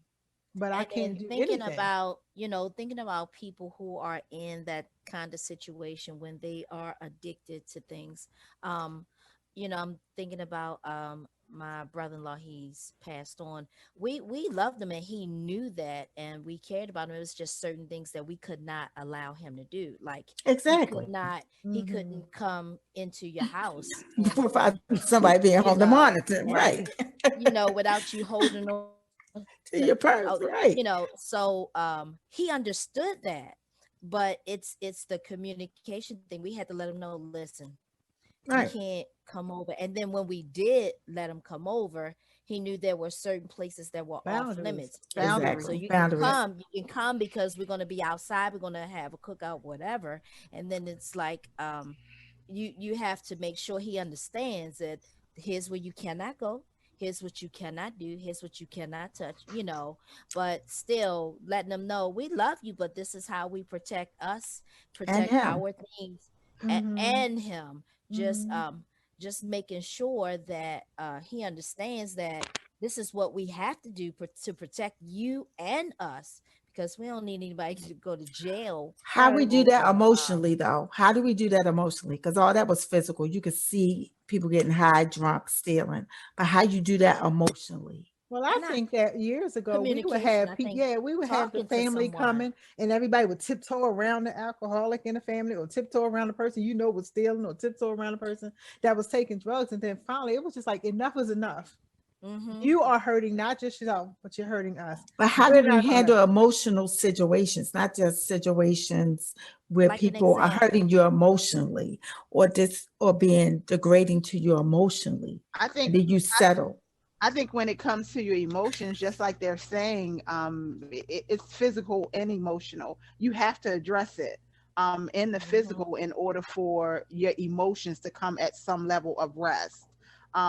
But I And then can't do anything. thinking about people who are in that kind of situation when they are addicted to things. Um, I'm thinking about my brother-in-law. He's passed on. We loved him and he knew that, and we cared about him. It was just certain things that we could not allow him to do. Like Exactly. he Hmm. couldn't come into your house and Without somebody being you home to know monitor, right? and without you holding on To to, your purse, right? so he understood that, but it's the communication thing. We had to let him know, listen, you Right. can't come over. And then when we did let him come over, he knew there were certain places that were off Boundaries. limits. Boundaries. So Exactly. you can Boundaries. come because we're going to be outside, we're going to have a cookout, whatever. And then it's like you have to make sure he understands that here's where you cannot go, here's what you cannot do, here's what you cannot touch. But still letting them know we love you, but this is how we protect us, And protect him. our things, Hmm. and him. just Hmm. um just making sure that he understands that this is what we have to do to protect you and us, because we don't need anybody to go to jail How we Right. do that over emotionally, though? How do we do that emotionally? Because all that was physical. You could see people getting high, drunk, stealing. But how you do that emotionally? Well, I not think that years ago we would communication. have I people, think yeah, we would have the talking to family someone. coming and everybody would tiptoe around the alcoholic in the family or tiptoe around the person was stealing or tiptoe around the person that was taking drugs. And then finally it was just like enough is enough. Hmm. You are hurting not just yourself, but you're hurting us. But how do We're we not gonna. handle emotional situations, not just situations where Like an people are example. hurting you emotionally or being degrading to you emotionally, I and think then you settle? I think when it comes to your emotions, just like they're saying, it's physical and emotional. You have to address it in the Hmm. physical in order for your emotions to come at some level of rest.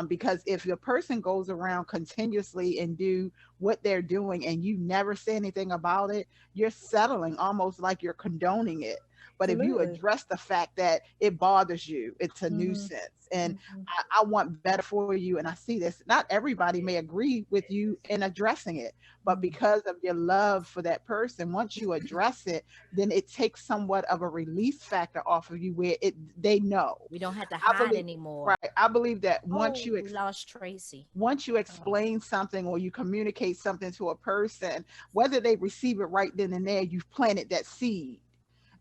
Because if the person goes around continuously and do what they're doing and you never say anything about it, you're settling, almost like you're condoning it. But if you Absolutely. address the fact that it bothers you, it's a Mm-hmm. nuisance, and Mm-hmm. I want better for you, and I see this. Not everybody may agree with you in addressing it, but Mm-hmm. because of your love for that person, once you address it, then it takes somewhat of a release factor off of you, where it they know. We don't have to I hide believe, anymore. right? I believe that Oh, we lost Tracy. once you Oh, explain something or you communicate something to a person, whether they receive it right then and there, you've planted that seed.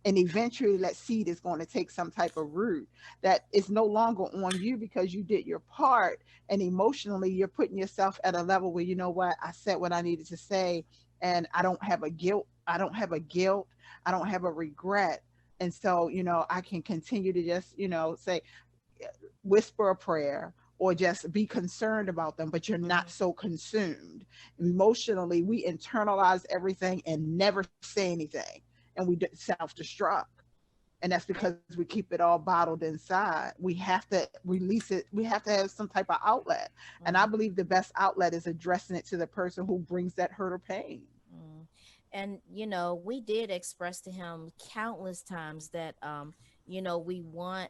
And eventually that seed is going to take some type of root that is no longer on you because you did your part. And emotionally, you're putting yourself at a level where, you know what, I said what I needed to say, and I don't have a guilt. I don't have a guilt. I don't have a regret. And so, I can continue to just, say, whisper a prayer or just be concerned about them, but you're not so consumed. Emotionally, we internalize everything and never say anything, and we self destruct. And that's because we keep it all bottled inside. We have to release it. We have to have some type of outlet. And I Mm, believe the best outlet is addressing it to the person who brings that hurt or pain. mm. And we did express to him countless times that we want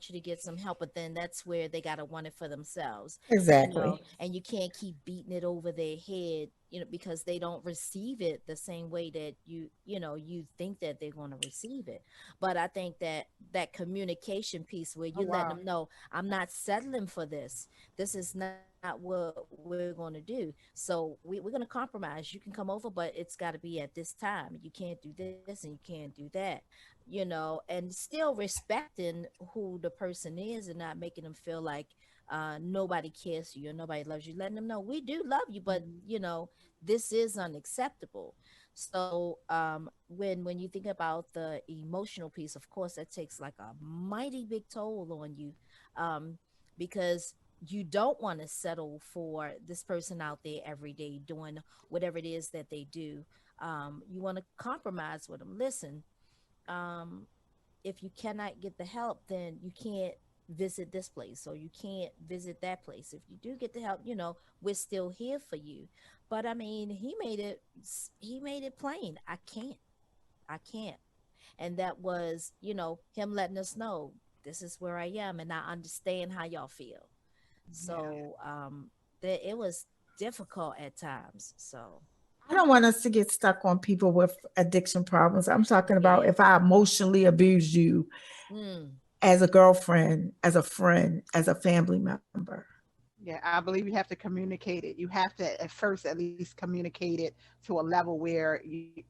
you to get some help, but then that's where they gotta want it for themselves, Exactly. and you can't keep beating it over their head, because they don't receive it the same way that you think that they're going to receive it. But I think that that communication piece where Oh, you let wow. them know, I'm not settling for this. This is not what we're going to do. So we're going to compromise. You can come over, but it's got to be at this time. You can't do this and you can't do that, and still respecting who the person is and not making them feel like nobody cares for you or nobody loves you, letting them know we do love you, but Mhm. this is unacceptable. So when you think about the emotional piece, of course that takes like a mighty big toll on you, because you don't want to settle for this person out there every day doing whatever it is that they do. You want to compromise with them. Listen, um, if you cannot get the help, then you can't visit this place or you can't visit that place. If you do get the help, we're still here for you. But I mean, he made it plain. I can't. And that was, him letting us know this is where I am and I understand how y'all feel. Yeah. So that it was difficult at times. So I don't want us to get stuck on people with addiction problems. I'm talking about yeah. if I emotionally abuse you Mm, as a girlfriend, as a friend, as a family member. Yeah, I believe you have to communicate it. You have to, at first, at least communicate it to a level where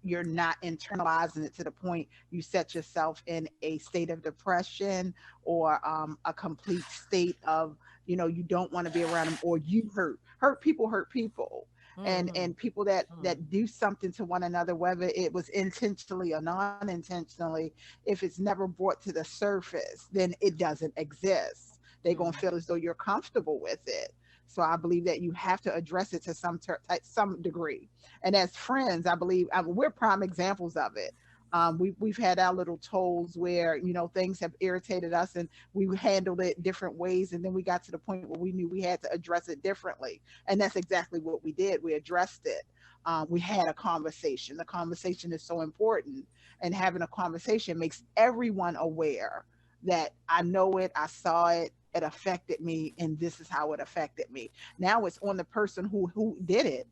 you're not internalizing it to the point you set yourself in a state of depression or a complete state of, you don't want to be around them, or you hurt people, hurt people. And mm-hmm, people that do something to one another, whether it was intentionally or non-intentionally, if it's never brought to the surface, then it doesn't exist. They're going to mm, feel as though you're comfortable with it. So I believe that you have to address it to some degree. And as friends, I believe we're prime examples of it. We've had our little tolls where things have irritated us, and we handled it different ways, and then we got to the point where we knew we had to address it differently, and that's exactly what we did. We addressed it. We had a conversation. The conversation is so important, and having a conversation makes everyone aware that I know it, I saw it, it affected me, and this is how it affected me. Now it's on the person who did it,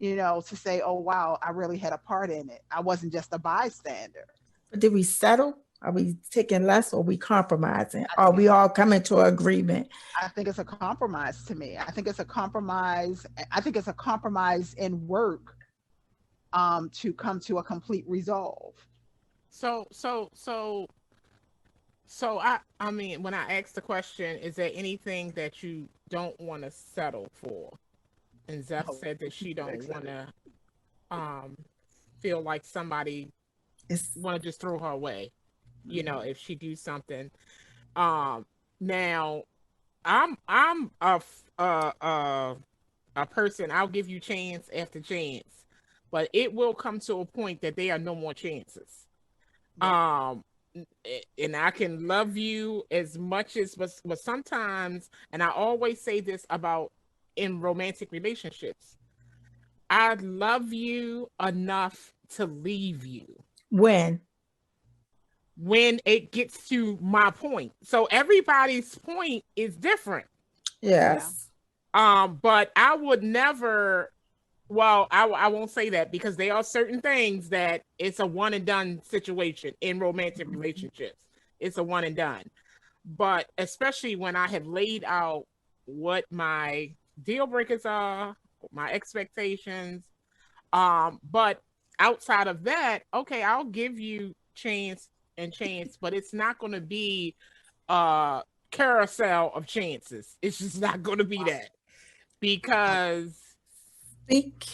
to say, oh wow, I really had a part in it. I wasn't just a bystander. But did we settle? Are we taking less or are we compromising? I Are think we it's all coming to an agreement? I think it's a compromise to me. I think it's a compromise. I think it's a compromise in work, to come to a complete resolve. So so so I mean, when I asked the question, is there anything that you don't want to settle for? And Zeph Oh, said that she don't want excellent. to um feel like somebody It's want to just throw her away, Hmm. if she do something. Um Now I'm a person, I'll give you chance after chance, but it will come to a point that there are no more chances. yep. um and I can love you as much as, but sometimes, and I always say this about in romantic relationships. I love you enough to leave you When? when it gets to my point. So everybody's point is different. Yeah. Yes. But I would never, well, I won't say that because there are certain things that it's a one and done situation in romantic relationships. It's a one and done. But especially when I have laid out what my deal breakers are, my expectations, but outside of that, okay, I'll give you chance, but it's not going to be a carousel of chances. It's just not going to be that because Speak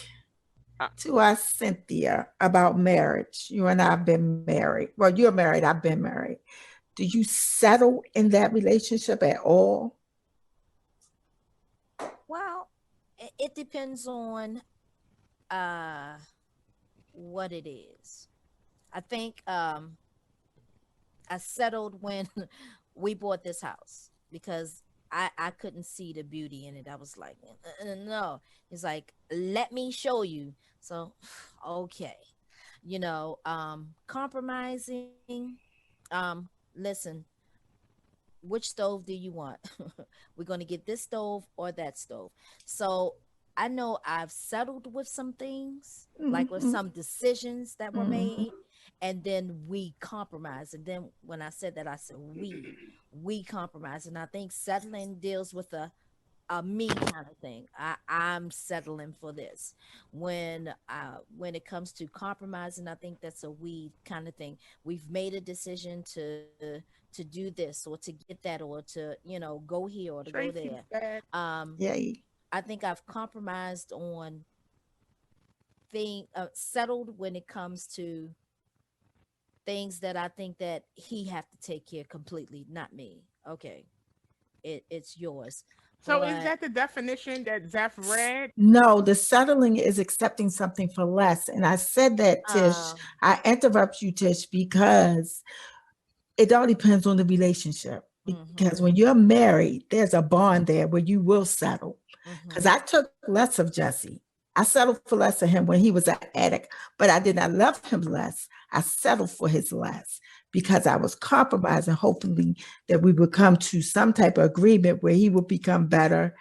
uh, to us, Cynthia, about marriage. You and I have been married. Well, you're married, I've been married. Do you settle in that relationship at all? Well, it depends on uh what it is. I think I settled when we bought this house because I couldn't see the beauty in it. I was like, no. It's like, let me show you. So, okay. Compromising. Listen, which stove do you want? We're going to get this stove or that stove. So I know I've settled with some things, like with Mhm. some decisions that were Mhm. made, and then we compromise. And then when I said that, I said we compromise. And I think settling deals with a me kind of thing. I'm settling for this. When it comes to compromising, I think that's a we kind of thing. We've made a decision to do this or to get that or to go here or to go there. Tracy's back. Yay. I think I've compromised on settled when it comes to things that I think that he have to take care completely, not me. Okay, it's yours. So is But that the definition that Zeph read? No, the settling is accepting something for less. And I said that, Tish. um I interrupt you, Tish, because it all depends on the relationship. Because mhm when you're married, there's a bond there where you will settle. Because mhm I took less of Jesse. I settled for less of him when he was an addict, but I did not love him less. I settled for his less because I was compromising, hoping that we would come to some type of agreement where he would become better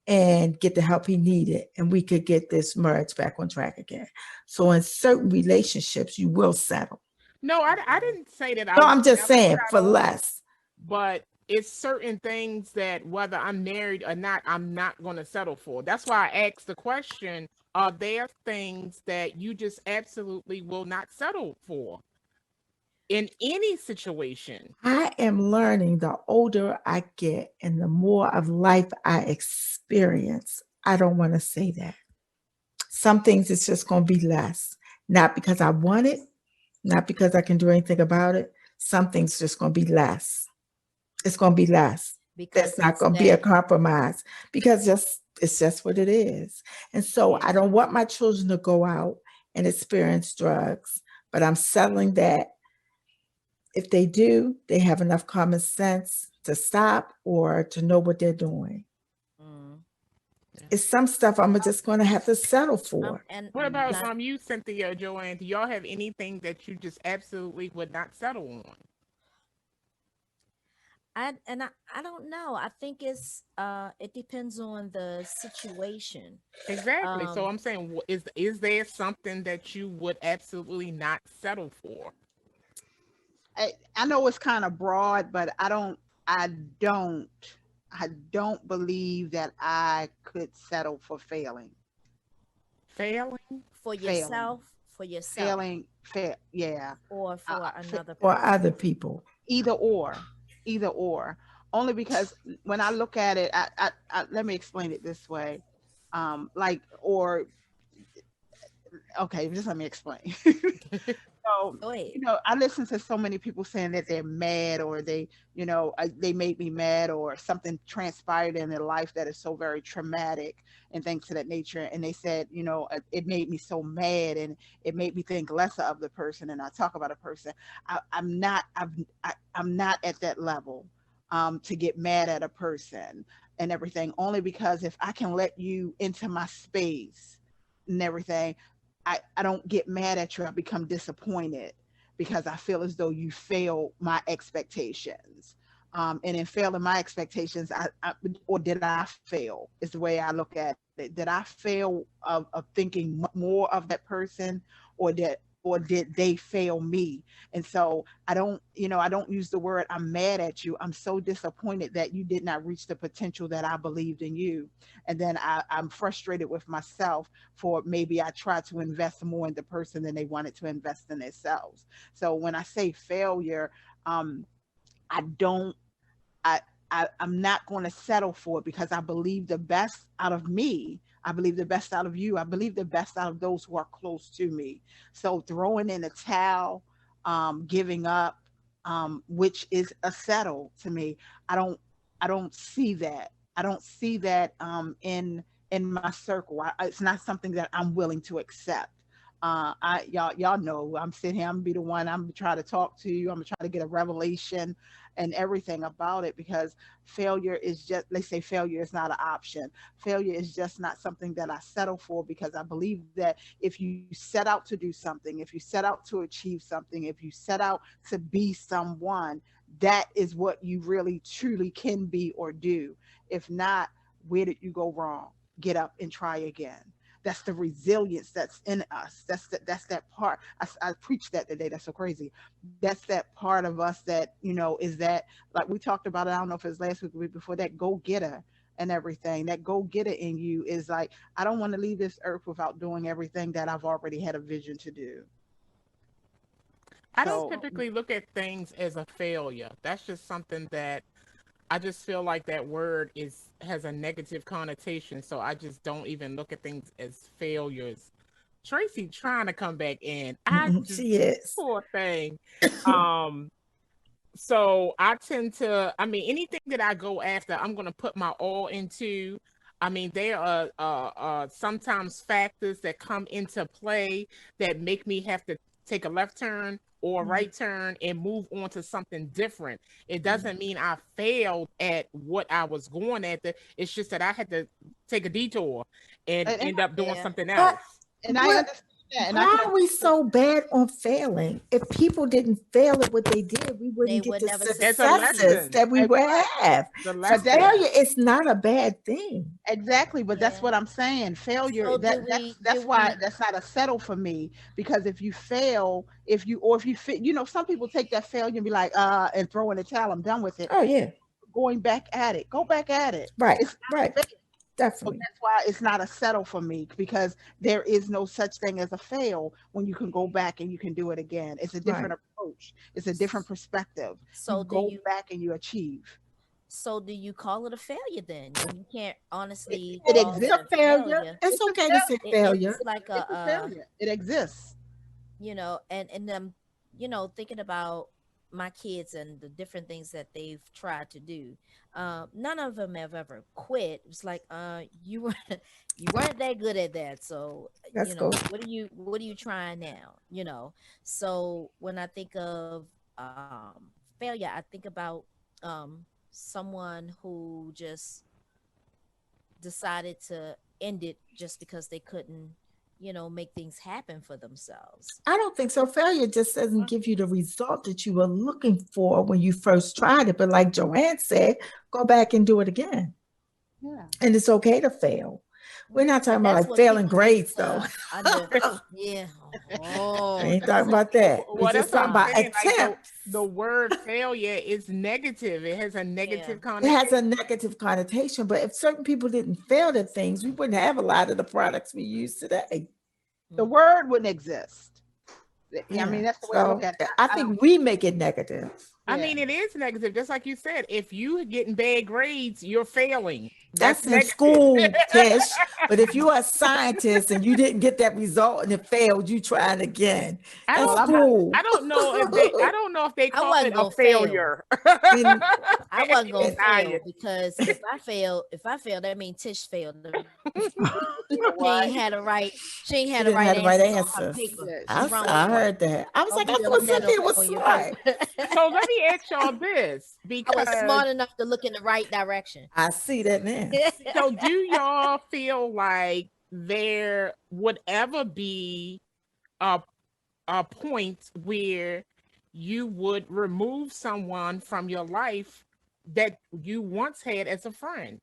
and get the help he needed, and we could get this marriage back on track again. So in certain relationships, you will settle. No, I mhm didn't say that I No, would I'm just never saying for settle, less. but it's certain things that whether I'm married or not, I'm not going to settle for. That's why I asked the question, are there things that you just absolutely will not settle for in any situation? I am learning the older I get and the more of life I experience. I don't want to say that. Some things it's just going to be less. Not because I want it, not because I can do anything about it. Some things just going to be less. It's going to be less. There's because not it's going to be a that. compromise because it's just what it is. And so Yeah. I don't want my children to go out and experience drugs, but I'm settling that if they do, they have enough common sense to stop or to know what they're doing. mm, Yeah. It's some stuff I'm just going to have to settle for. and What and about I you, Cynthia, Joanne? Do y'all have anything that you just absolutely would not settle on? I don't know. I think it depends on the situation. Exactly. So um I'm saying, is there something that you would absolutely not settle for? I know it's kind of broad, but I don't I don't believe that I could settle for failing. Failing? for Failing. yourself for yourself Yeah. or Uh, for another Or person. other people. either or, either or. Only because when I look at it, let me explain it this way. Like, or okay, just let me explain. So, Go ahead. I listen to so many people saying that they're mad, or they made me mad, or something transpired in their life that is so very traumatic and things to that nature. And they said, it made me so mad, and it made me think lesser of the person. And I talk about a person. I'm not at that level to get mad at a person. and everything, only because if I can let you into my space and everything, I don't get mad at you. I become disappointed because I feel as though you failed my expectations. And in failing my expectations, or did I fail? Is the way I look at it. Did I fail of thinking more of that person, or did they fail me? And so I don't use the word I'm mad at you. I'm so disappointed that you did not reach the potential that I believed in you. And then I'm frustrated with myself for maybe I tried to invest more in the person than they wanted to invest in themselves. So when I say failure, I don't I, I'm not going to settle for it, because I believe the best out of me. I believe the best out of you. I believe the best out of those who are close to me. So throwing in a towel, giving up, which is a settle to me. I don't I don't see that. I don't see that in my circle. It's not something that I'm willing to accept. Y'all know I'm sitting here. I'm gonna be the one. I'm gonna try to talk to you. I'm gonna try to get a revelation and everything about it, because failure is just, they say failure is not an option. Failure is just not something that I settle for, because I believe that if you set out to do something, if you set out to achieve something, if you set out to be someone, that is what you really truly can be or do. If not, where did you go wrong? Get up and try again. That's the resilience that's in us. That's that part. I preached that today. That's so crazy. That's that part of us that, is that, like we talked about it, I don't know if it's last week or the week before, that go-getter and everything. That go-getter in you is like, I don't want to leave this earth without doing everything that I've already had a vision to do. I don't typically look at things as a failure. That's just something that I just feel like that word has a negative connotation, so I just don't even look at things as failures. Tracy trying to come back in. She is. Poor thing. So I tend to, anything that I go after, I'm gonna put my all into. There are sometimes factors that come into play that make me have to take a left turn or a right turn and move on to something different. It doesn't mean I failed at what I was going after. It's just that I had to take a detour and end up doing something else. And I understand that. And why are we so bad on failing? If people didn't fail at what they did, we wouldn't get the successes that we would have. So failure is not a bad thing. Exactly, but that's what I'm saying. Failure, So that's why that's not a settle for me, because if you fail, if you some people take that failure and be like, and throw in the towel, I'm done with it. Oh yeah. Going back at it. Go back at it. Right. Right. Definitely. So that's why it's not a settle for me, because there is no such thing as a fail when you can go back and you can do it again. It's a different approach. It's a different perspective. So you go back and you achieve. So do you call it a failure then? You can't honestly. It exists. A failure. It's okay to say failure. It's like a failure. It exists. And thinking about my kids and the different things that they've tried to do, none of them have ever quit. It's like you weren't that good at that, so what are you trying now? So when I think of failure, I think about someone who just decided to end it just because they couldn't make things happen for themselves. I don't think so. Failure just doesn't give you the result that you were looking for when you first tried it. But like Joanne said, go back and do it again. Yeah. And it's okay to fail. We're not talking about like failing grades though. Yeah. I ain't talking about that. We're just talking about attempts. Like the word failure is negative. It has a negative connotation. It has a negative connotation, but if certain people didn't fail at things, we wouldn't have a lot of the products we use today. The word wouldn't exist. Yeah. That's the way I look at it. I think we make it negative. It is negative. Just like you said, if you getting bad grades, you're failing. That's in school, Tish. But if you are a scientist and you didn't get that result and it failed, you trying again. I don't know if they call it a failure. I wasn't gonna fail, because if I fail, that means Tish failed. She ain't had the right. She ain't She had the didn't right have the right answers on her answers. paper. Yeah, What's wrong I with heard that. I was Don't like, be I thought letting that Cynthia was on your smart. paper. So let me ask y'all this, I because was smart enough to look in the right direction. I see that now. so do y'all feel like there would ever be a point where you would remove someone from your life that you once had as a friend?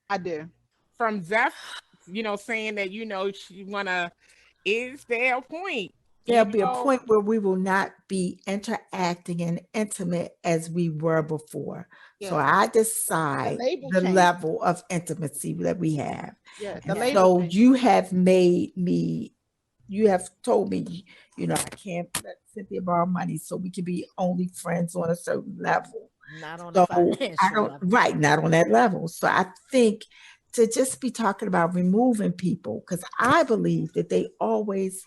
I do. From Zeph, saying that she wanna. Is there a point? You There'll be a know, point where we will not be interacting and intimate as we were before. So Yeah. I The decide label the change. level of intimacy that we have. Yeah, the And label so change. you have made me, you have told me, I can't let Cynthia borrow money so we can be only friends on a certain level. Not on So the I financial don't, level. right, not on that level. So I think to just be talking about removing people, because I believe that they always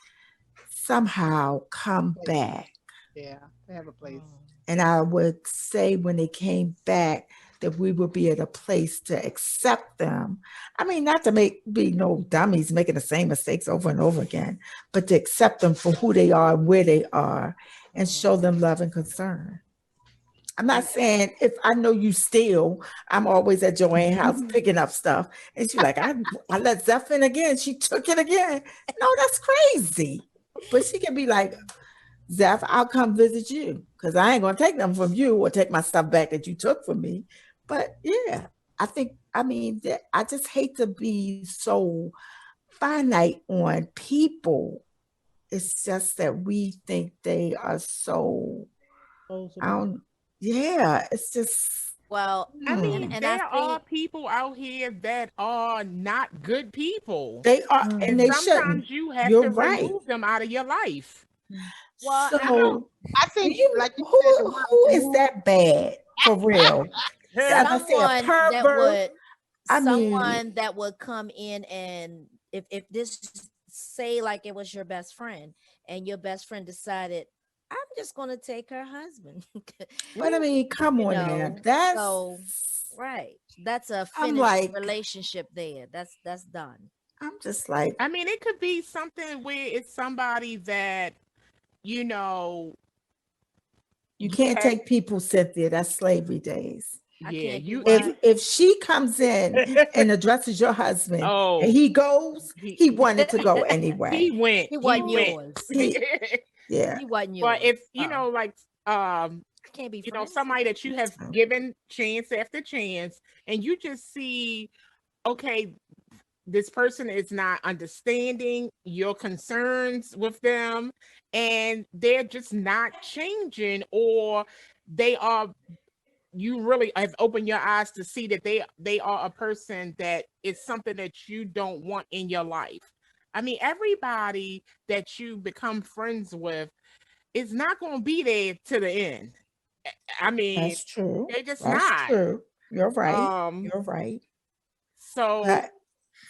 somehow come back. Yeah, they have a place. And I would say when they came back that we would be at a place to accept them. I mean, not to be no dummies making the same mistakes over and over again, but to accept them for who they are, where they are, and show them love and concern. I'm not saying if I know you steal, I'm always at Joanne's house picking up stuff. And she's like, I let Zeph in again. She took it again. No, that's crazy. But she can be like, Zeph, I'll come visit you because I ain't going to take them from you or take my stuff back that you took from me. But yeah, I just hate to be so finite on people. It's just that we think they are so, I don't, yeah, it's just, Well, I mean, and I there are think people out here that are not good people, they are, Mm. and and they shouldn't. sometimes you have You're to right. remove them out of your life. well, So, I think, you, like you said, the word who is remove. that bad for real? As I say, a someone that pervert. would I mean, someone that would come in, and if this, say like it was your best friend and your best friend decided, I'm just going to take her husband. but I mean, come You on, man. know, That's, so right, that's a I'm finished like, relationship there. That's done. I'm just like, I mean, it could be something where it's somebody that, you know, you you can't have, take people, Cynthia. That's slavery days. I yeah, can't do you, If what? if she comes in and addresses your husband and oh, he goes, he, he wanted to go he anyway. went, He he wasn't went. yours. Yeah. He wasn't But yours. if, like, I can't be friends. somebody that you have given chance after chance, and you just see, okay, this person is not understanding your concerns with them, and they're just not changing, or they are, you really have opened your eyes to see that they are a person that is something that you don't want in your life. I mean, everybody that you become friends with is not going to be there to the end. I mean, That's true. they're just That's not. true. You're right. Um, You're right. so But,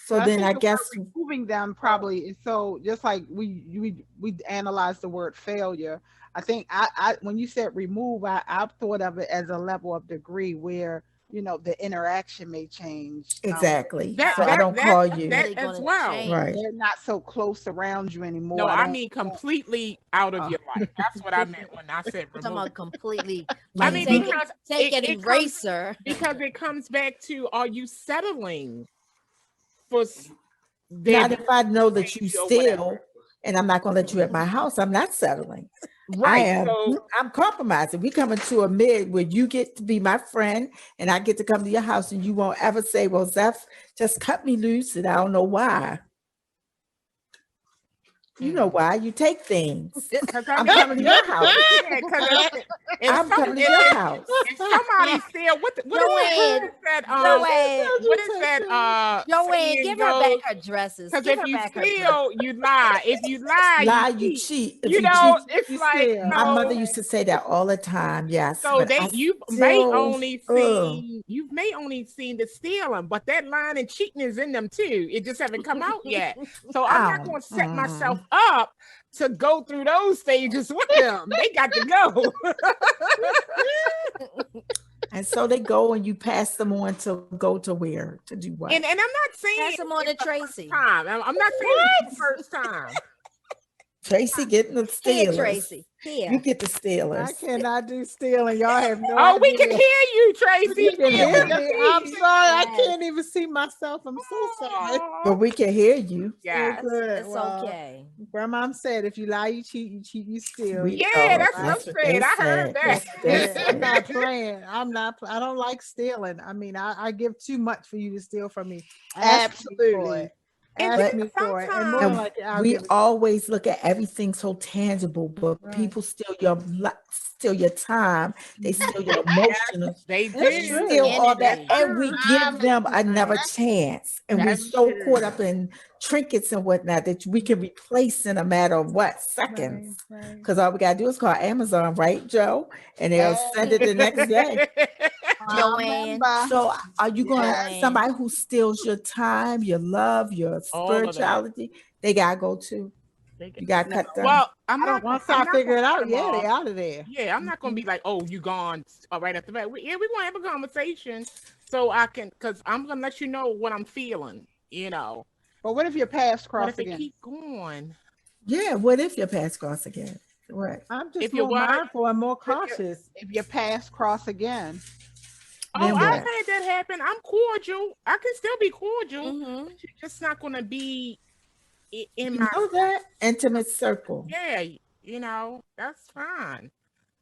so But I then think I the guess word removing them probably is so, just like we analyze the word failure. I think I when you said remove, I thought of it as a level of degree where the interaction may change. exactly. that So I Right. that don't that call That's you. that really as going to well. Right. change. They're not so close around you anymore. No, I I don't. mean completely out of Uh, your life. That's what I meant when I said I'm talking remove. about completely, I like mean, Mhm. because take an it comes eraser. it comes back to, are you settling for there Not to if I know that you change or whatever? steal and I'm not going to let you at my house. I'm not settling. Right. So I'm compromising. We coming to a mid where you get to be my friend and I get to come to your house and you won't ever say, well, Zeph just cut me loose and I don't know why. You know why? You take things. because I I'm mean, coming to your house. yeah, because if I'm some coming to your house. if somebody steal, what is Joanne, that Joanne, what is that Joanne, saying give her back goes? her dresses. Because Give if her you back her dresses. steal, you lie. If you lie, you Lie, you cheat. cheat. If You you know, cheat, it's you like, steal. my mother used to say that all the time. Yes, so but they I you may still, only ugh. seen the stealing, but that lying and cheating is in them too. It just haven't come out yet. So I'm not Ow. going to set myself up to go through those stages with them. They got to go. And so they go and you pass them on to go to where? To do what? And I'm not saying Pass them on to it's the first Tracy. time. I'm not saying it's the first time. Tracy getting the Here, Steelers. Tracy. You Here. get the Steelers. I cannot do stealing. Y'all have no Oh, idea. we can hear you, Tracy. You can Yeah. hear me. I'm sorry. I Yes. can't even see myself. I'm so sorry. But we can hear you. Yeah. So good. It's Well, okay. Grandma said, if you lie, you cheat, you steal. We Yeah, know. that's what I'm what saying. they I heard said. that. That's what they Yeah, I'm said. not playing. I don't like stealing. I mean, I give too much for you to steal from me. Ask me for Absolutely. it. And Ask then me for it. And more sometimes- like it, I'll We give it. always look at everything so tangible, but Right. people steal your time. They steal your emotional. They That's They do. true. steal all that, Energy. and we give them another chance. And we're That's so true. caught up in trinkets and whatnot that we can replace in a matter of what, seconds. Right. Because all we gotta do is call Amazon, right, Joe? And they'll send it the next day. Joanne. So are you going Yes. to somebody who steals your time, your love, your All of that. spirituality? They gotta go too. You gotta cut them. Well, I'm not. Once I'm I not figure it gonna cut out, them yeah, off. they out of there. Yeah, I'm not gonna be like, "Oh, you gone right after that." We're gonna have a conversation, so I can, because I'm gonna let you know what I'm feeling. But what if your paths But cross if it again? keep going, Yeah, what if your paths cross again? What? I'm just If you're more what? mindful and more cautious. If your paths cross again, Then oh, what? I've had that happen. I'm cordial. I can still be cordial, Mhm. but you're just not gonna be in You my. know that intimate circle. Yeah, that's fine.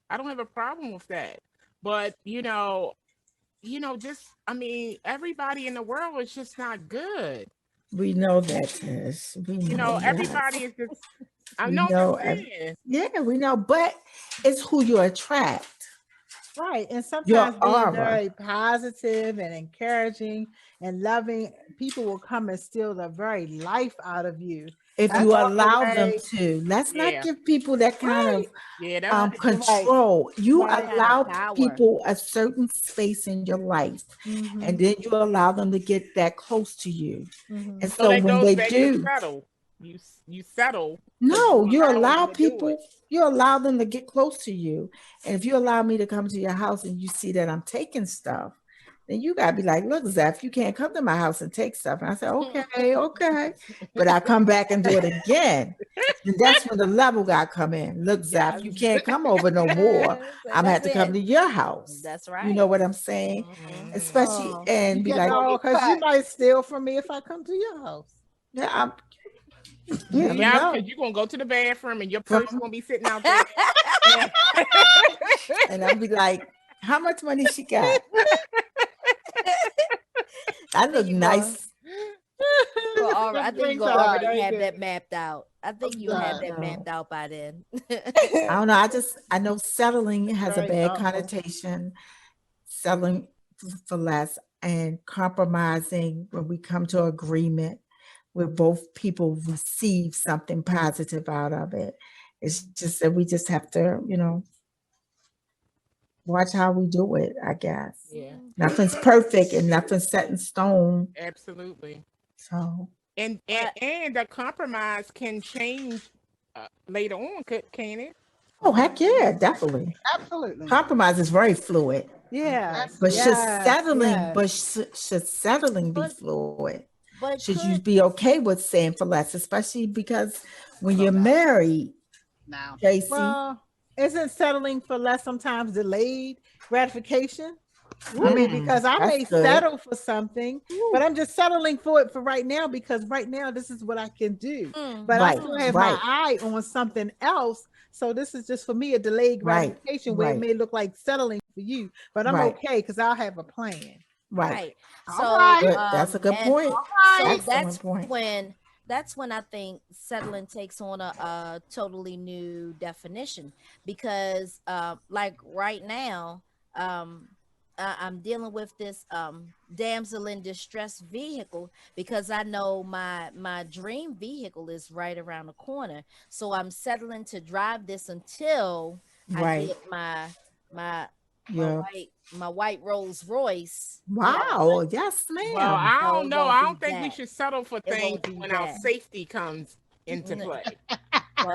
I don't have a problem with that. But just I mean, everybody in the world is just not good. We know that, Tish. We know that. Everybody is just. I We know know what I'm saying. Yeah, we know, but it's who you attract. Right. And Your sometimes being aura. very positive and encouraging and loving, people will come and steal the very life out of you. If That's you all allow the them way- to, let's Yeah. not give people that kind of Yeah, that's control. You Right. allow Power. people a certain space in your life, Mhm, and then you allow them to get that close to you. mhm. And so so that when goes they back to do, settle. You settle. 'cause no, you allowing allow them to do people, it. you allow them to get close to you. And if you allow me to come to your house and you see that I'm taking stuff, then you gotta be like, look, Zeph, you can't come to my house and take stuff. And I say, okay. But I come back and do it again. And that's when the level got come in. Look, Zeph, you can't come over no more. I'm gonna have to come to your house. That's right. You know what I'm saying? Mhm. Especially Oh, and you be get like, all because you might steal from me if I come to your house. yeah, I'm you never Yeah, know. because you're gonna go to the bathroom and your purse gonna be sitting out there. And I'll be like, how much money she got? I look you nice. I think you Brings gonna out already very have good. that mapped out. I think you have that No. mapped out by then. I don't know. I know settling has a Very bad thoughtful. connotation. Settling for less and compromising when we come to agreement where both people receive something positive out of it. It's just that we just have to, watch how we do it, I guess. Yeah, Nothing's perfect and nothing's set in stone. absolutely. So And the compromise can change later on, can it? oh heck yeah, definitely. absolutely. Compromise is very fluid. Yeah. But should yes. settling be But- fluid? But Should you could- be okay with saying for less, especially because when you're married, Now, Casey? Well, isn't settling for less sometimes delayed gratification? I mean, because I may that's good. settle for something, but I'm just settling for it for right now because right now this is what I can do. But I still have my eye on something else. So this is just for me a delayed Right, gratification where right. it may look like settling for you, but I'm Right. okay because I'll have a plan. Right. So All right. Good. That's a good and point. So Excellent that's point. when I think settling takes on a totally new definition because like right now I'm dealing with this damsel in distress vehicle because I know my dream vehicle is right around the corner, so I'm settling to drive this until I Right. get my Yeah. white Rolls Royce. Wow. Yes, ma'am. Well, I No, don't it know. won't I be don't think we that. should settle for It things won't be when our that. safety comes into Mm. play.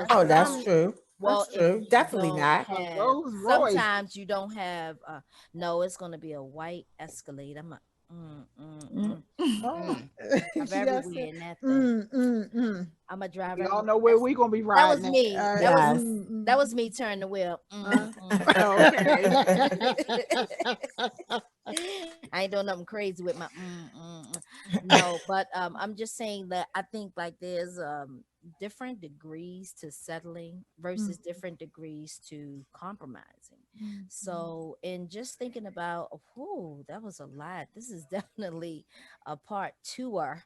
Oh, that's true. Well, That's if true. you Definitely don't not. A have, Rolls Royce. sometimes you don't have. No, it's gonna be a white Escalade. I'm a, Mm. Oh, Mm. drive she just everywhere said, in that thing. mm. I'm gonna drive We all everywhere. know where we gonna be That was riding at. me. Yes. That was me turning the wheel. Okay. I ain't doing nothing crazy with my no, but I'm just saying that I think like there's different degrees to settling versus different degrees to compromising. So in just thinking about, oh, that was a lot. This is definitely a part tour,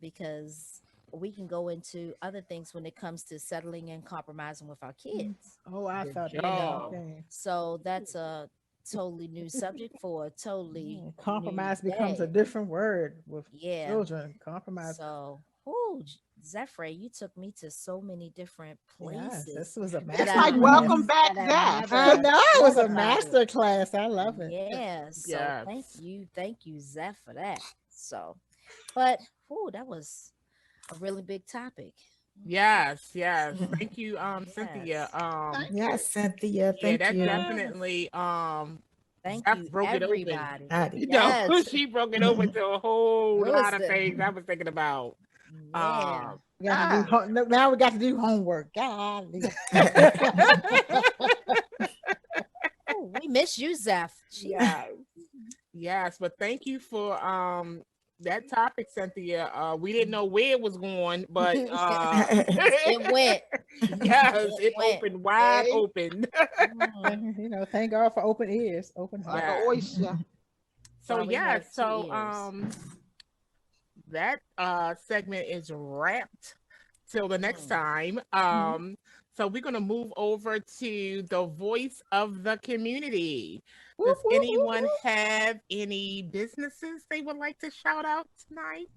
because we can go into other things when it comes to settling and compromising with our kids. Oh, I Good thought the You same job. know, thing. so that's a totally new subject for a totally Yeah, new compromise becomes a day. different word with Yeah. children. Compromise. So, whoo, Zethray, you took me to so many different Yes, this places was a that It's master like class. welcome back, that I Zeph. I never know it was thought a about it. master class. I love it. Yeah. So Yes. thank you, Zeph, for that. So, but whoo, that was a really big topic. Yes. Yes. Thank you, Cynthia. Yes. Yes, Cynthia. Yeah, Thank that you. Yes. definitely Thank Zeph you, broke it open. everybody. Howdy. You know, Yes. she broke it open to a whole lot of Listen. things I was thinking about. Yeah. Um, We got to do Ah, now. We got to do homework. Golly. Oh, we miss you, Zeph. yes. Yes, but thank you for that topic, Cynthia. We didn't know where it was going, but It went. yes, It it went. opened wide hey, open. Mm. Thank God for open ears, open like heart. an Yeah. oyster. So While we yes, have two so ears. that segment is wrapped till the next Mm. time. So we're gonna move over to the voice of the community. Whoop, Does whoop, whoop, anyone whoop. have any businesses they would like to shout out tonight?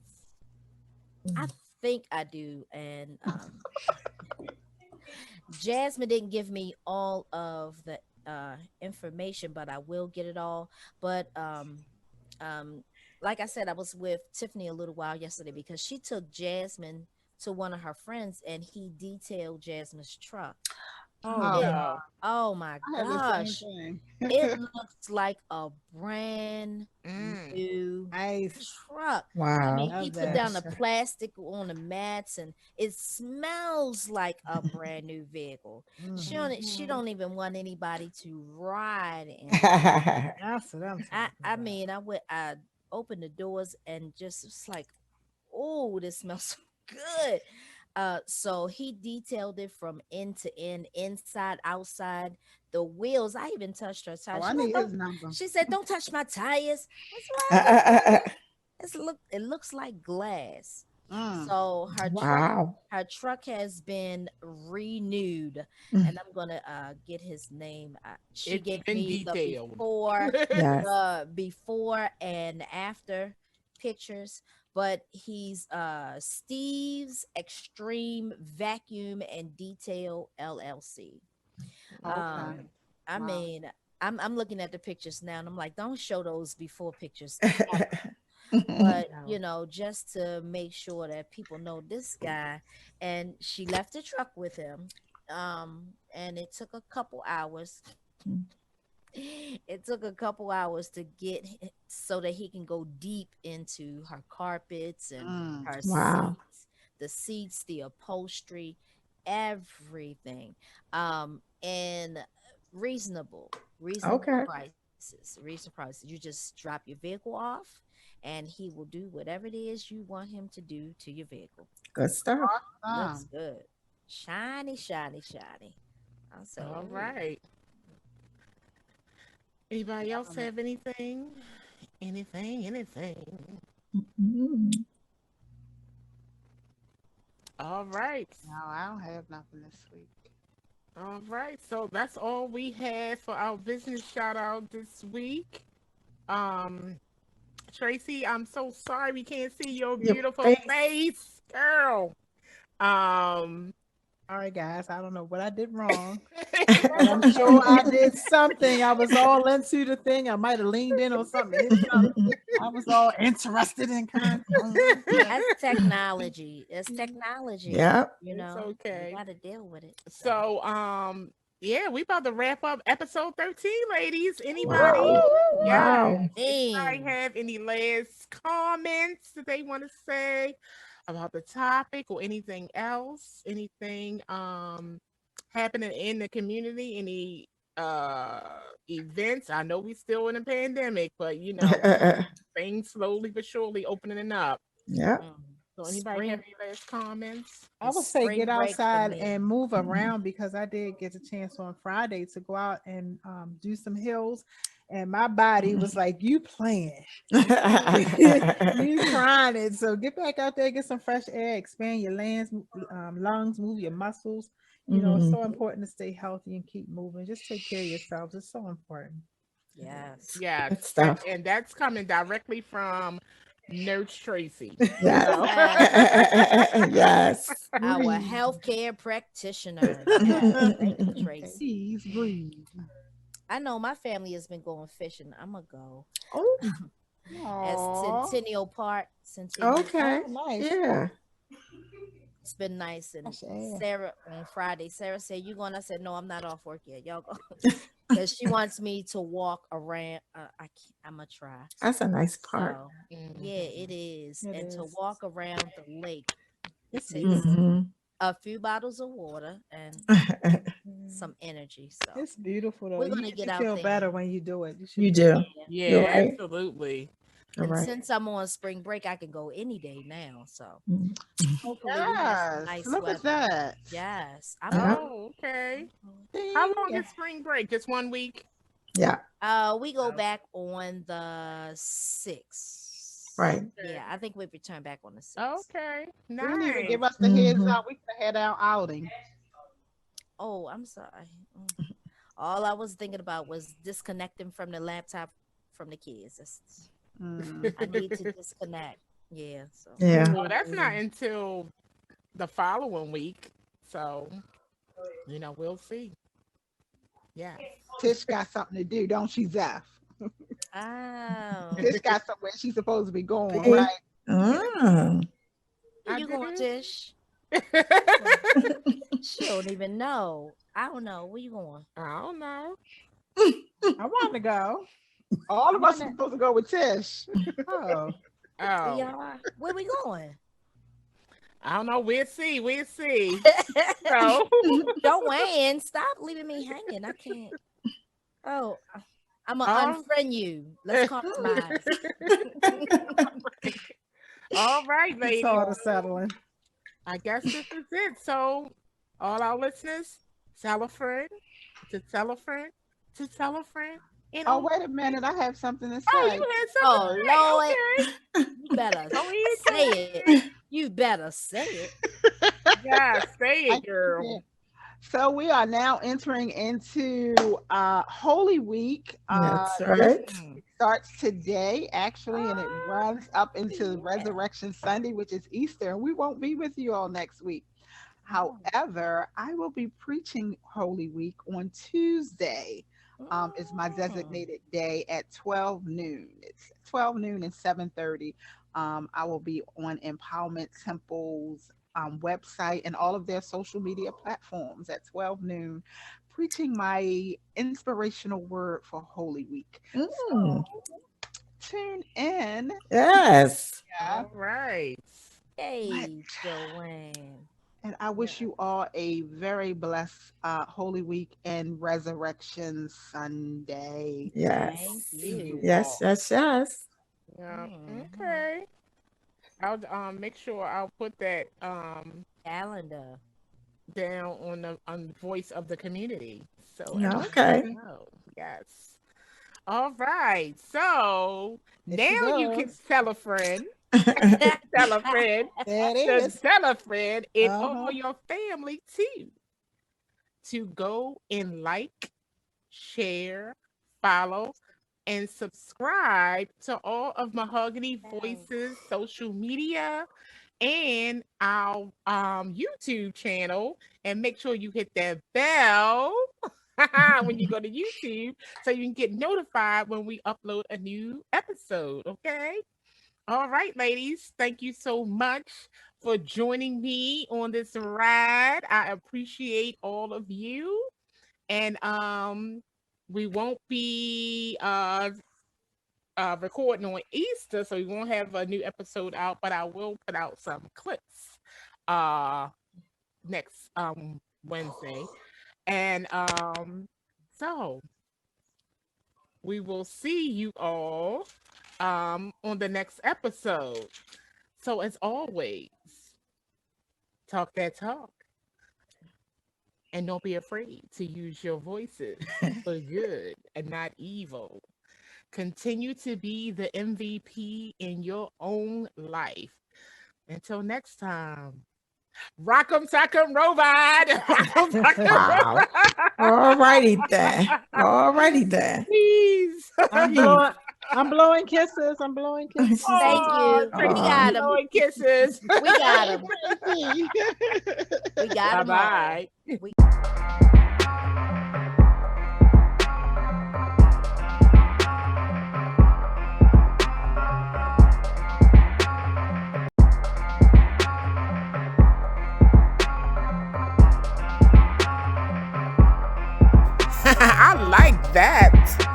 I think I do. And Jasmine didn't give me all of the information, but I will get it all. But um, like I said, I was with Tiffany a little while yesterday because she took Jasmine to one of her friends and he detailed Jasmine's truck. Oh Oh, It, no. oh my I had the same gosh, thing. it looks like a brand Mm. new Nice. truck. I Wow. mean, he Love put that. down the plastic on the mats, and it smells like a brand new vehicle. She Mhm. don't even want anybody to ride in it. That's what I'm talking I about. mean, I opened the doors and just it's like, oh, this smells so good. So he detailed it from end to end, inside, outside. The wheels, I even touched her Oh, tires. I She like, need his don't. number. She said, "Don't touch my tires." I said, "Why I don't touch it? It looks like glass." Mm. So Wow. her truck has been renewed, and I'm gonna get his name. She It's gave been me the detailed. Yes. before and after pictures, but he's Steve's Extreme Vacuum and Detail LLC. Okay. Um, I Wow. mean, I'm looking at the pictures now, and I'm like, don't show those before pictures, but No. just to make sure that people know this guy. And she left the truck with him, and it took a couple hours. It took a couple hours to get so that he can go deep into her carpets and Mm. her Wow. seats, the upholstery, everything, and reasonable Okay. prices. You just drop your vehicle off, and he will do whatever it is you want him to do to your vehicle. Good stuff. Looks Awesome. good, shiny, shiny, shiny. I say, All ooh. right. Anybody else have anything? Anything? Mhm. All right. No, I don't have nothing this week. All right. So that's all we had for our business shout out this week. Um, Tracy, I'm so sorry we can't see your Your beautiful face. face, girl. Um, All right, guys. I don't know what I did wrong, but I'm sure I did something. I was all into the thing. I might have leaned in on something, hit something. I was all interested in content. That's technology. It's technology. Yeah. You It's know, you okay. got to deal with it. So, So, yeah, we about to wrap up episode 13, ladies. Anybody? Wow. Yeah. Wow. Anybody dang. have any last comments that they want to say about the topic or anything else? Anything happening in the community? Any events? I know we still in a pandemic, but things slowly but surely opening up. Yeah. Mm. So anybody have Spring, any last comments? I it's would say spring get break for outside me. and move around because I did get a chance on Friday to go out and do some hills, and my body was like, "You playing, you trying it." So get back out there, get some fresh air, expand your lungs, move your muscles. It's Mhm. so important to stay healthy and keep moving. Just take care of yourselves. It's so important. Yes. Yes, Good stuff. and that's coming directly from Nurse Tracy. Yes. Yes. Yes. Our Breathe. healthcare practitioner. Yes. Thank you, Tracy. Please breathe. I know my family has been going fishing. I'm going to go. Oh, At Aww. Centennial Park. Centennial okay. Oh, nice. Yeah. It's been nice. And Fresh air. Sarah on Friday, Sarah said, "You going?" I said, "No, I'm not off work yet. Y'all go." Because she wants me to walk around. I can't, I'm going to try. That's a nice part. So, yeah, Mhm. it is. It And to is. walk around the lake, it It's takes beautiful. Mhm. a few bottles of water and Mm. some energy. So, It's beautiful though. we're You going to get should out feel there. better when you do it. You should You feel better. do. Yeah. You're Yeah, right. absolutely. You're And right. since I'm on spring break, I can go any day now. So, Mhm. hopefully, we have some Yes. nice Look at weather. that. Yes, I'm Yeah. going. Oh, okay. How Ding. long is spring break? Just 1 week? Yeah. We go back on the 6th. Right. Yeah, I think we return back on the 6th. Okay, You didn't even nice. give us the heads Mhm. up. We could have had our outing. Oh, I'm sorry. All I was thinking about was disconnecting from the laptop from the kids. I need to disconnect. Yeah, so Yeah. Well, that's not until the following week. So, we'll see. Yes. Tish got something to do, don't she, Zeph? oh, Tish got somewhere she's supposed to be going, See? right? Ah. where I you going, do. Tish? She don't even know. I don't know. Where you going? I don't know. I want to go. All I of us are wanna. supposed to go with Tish. Oh, We Oh, are. Where we going? I don't know. We'll see. We'll see. So, Joanne, stop leaving me hanging. I can't. Oh, I'm gonna all, unfriend you. Let's compromise. all right, it's ladies. all the settling. I guess this is it. So, all our listeners, tell a friend, to tell a friend, to tell a friend. And Oh, wait a minute. I have something to oh, say. you had Oh something to Lord, say. Okay. you better Go ahead, say go it. ahead. You better say it. Yeah, say I it, girl. can't. So we are now entering into Holy Week. That's This right. starts today, actually, and it runs up into Resurrection Sunday, which is Easter. And we won't be with you all next week. However, I will be preaching Holy Week on Tuesday. Is my designated day at 12 noon. It's 12 noon and 7:30. I will be on Empowerment Temple's website and all of their social media platforms at 12 noon, preaching my inspirational word for Holy Week. Mm. Tune in. Yes. Yeah. All right. Hey, Joanne. And I wish you all a very blessed Holy Week and Resurrection Sunday. Thank Yes. See you you. Yes. all. Yes. Yes. Yeah. Mhm. Okay. I'll make sure I'll put that Calendar. down on the voice of the community. So everybody Okay. can know. Yes. All right. So There she now you can goes. tell a friend, tell a friend, There it to is. tell a friend, and all Uh-huh. your family too, to go and like, share, follow, and subscribe to all of Mahogany Voices social media and our YouTube channel, and make sure you hit that bell when you go to YouTube so you can get notified when we upload a new episode. Okay. All right, ladies. Thank you so much for joining me on this ride. I appreciate all of you. And we won't be recording on Easter, so we won't have a new episode out, but I will put out some clips next Wednesday. And so we will see you all on the next episode. So as always, talk that talk. And don't be afraid to use your voices for good and not evil. Continue to be the MVP in your own life. Until next time. Rock'em sock'em robot. Rock'em sock'em Wow. robot. All righty then. All righty then. Please. I'm blowing kisses. I'm blowing kisses. Thank you. Thank We you got for 'em. blowing kisses. We got them. We got them. Bye-bye. I like that.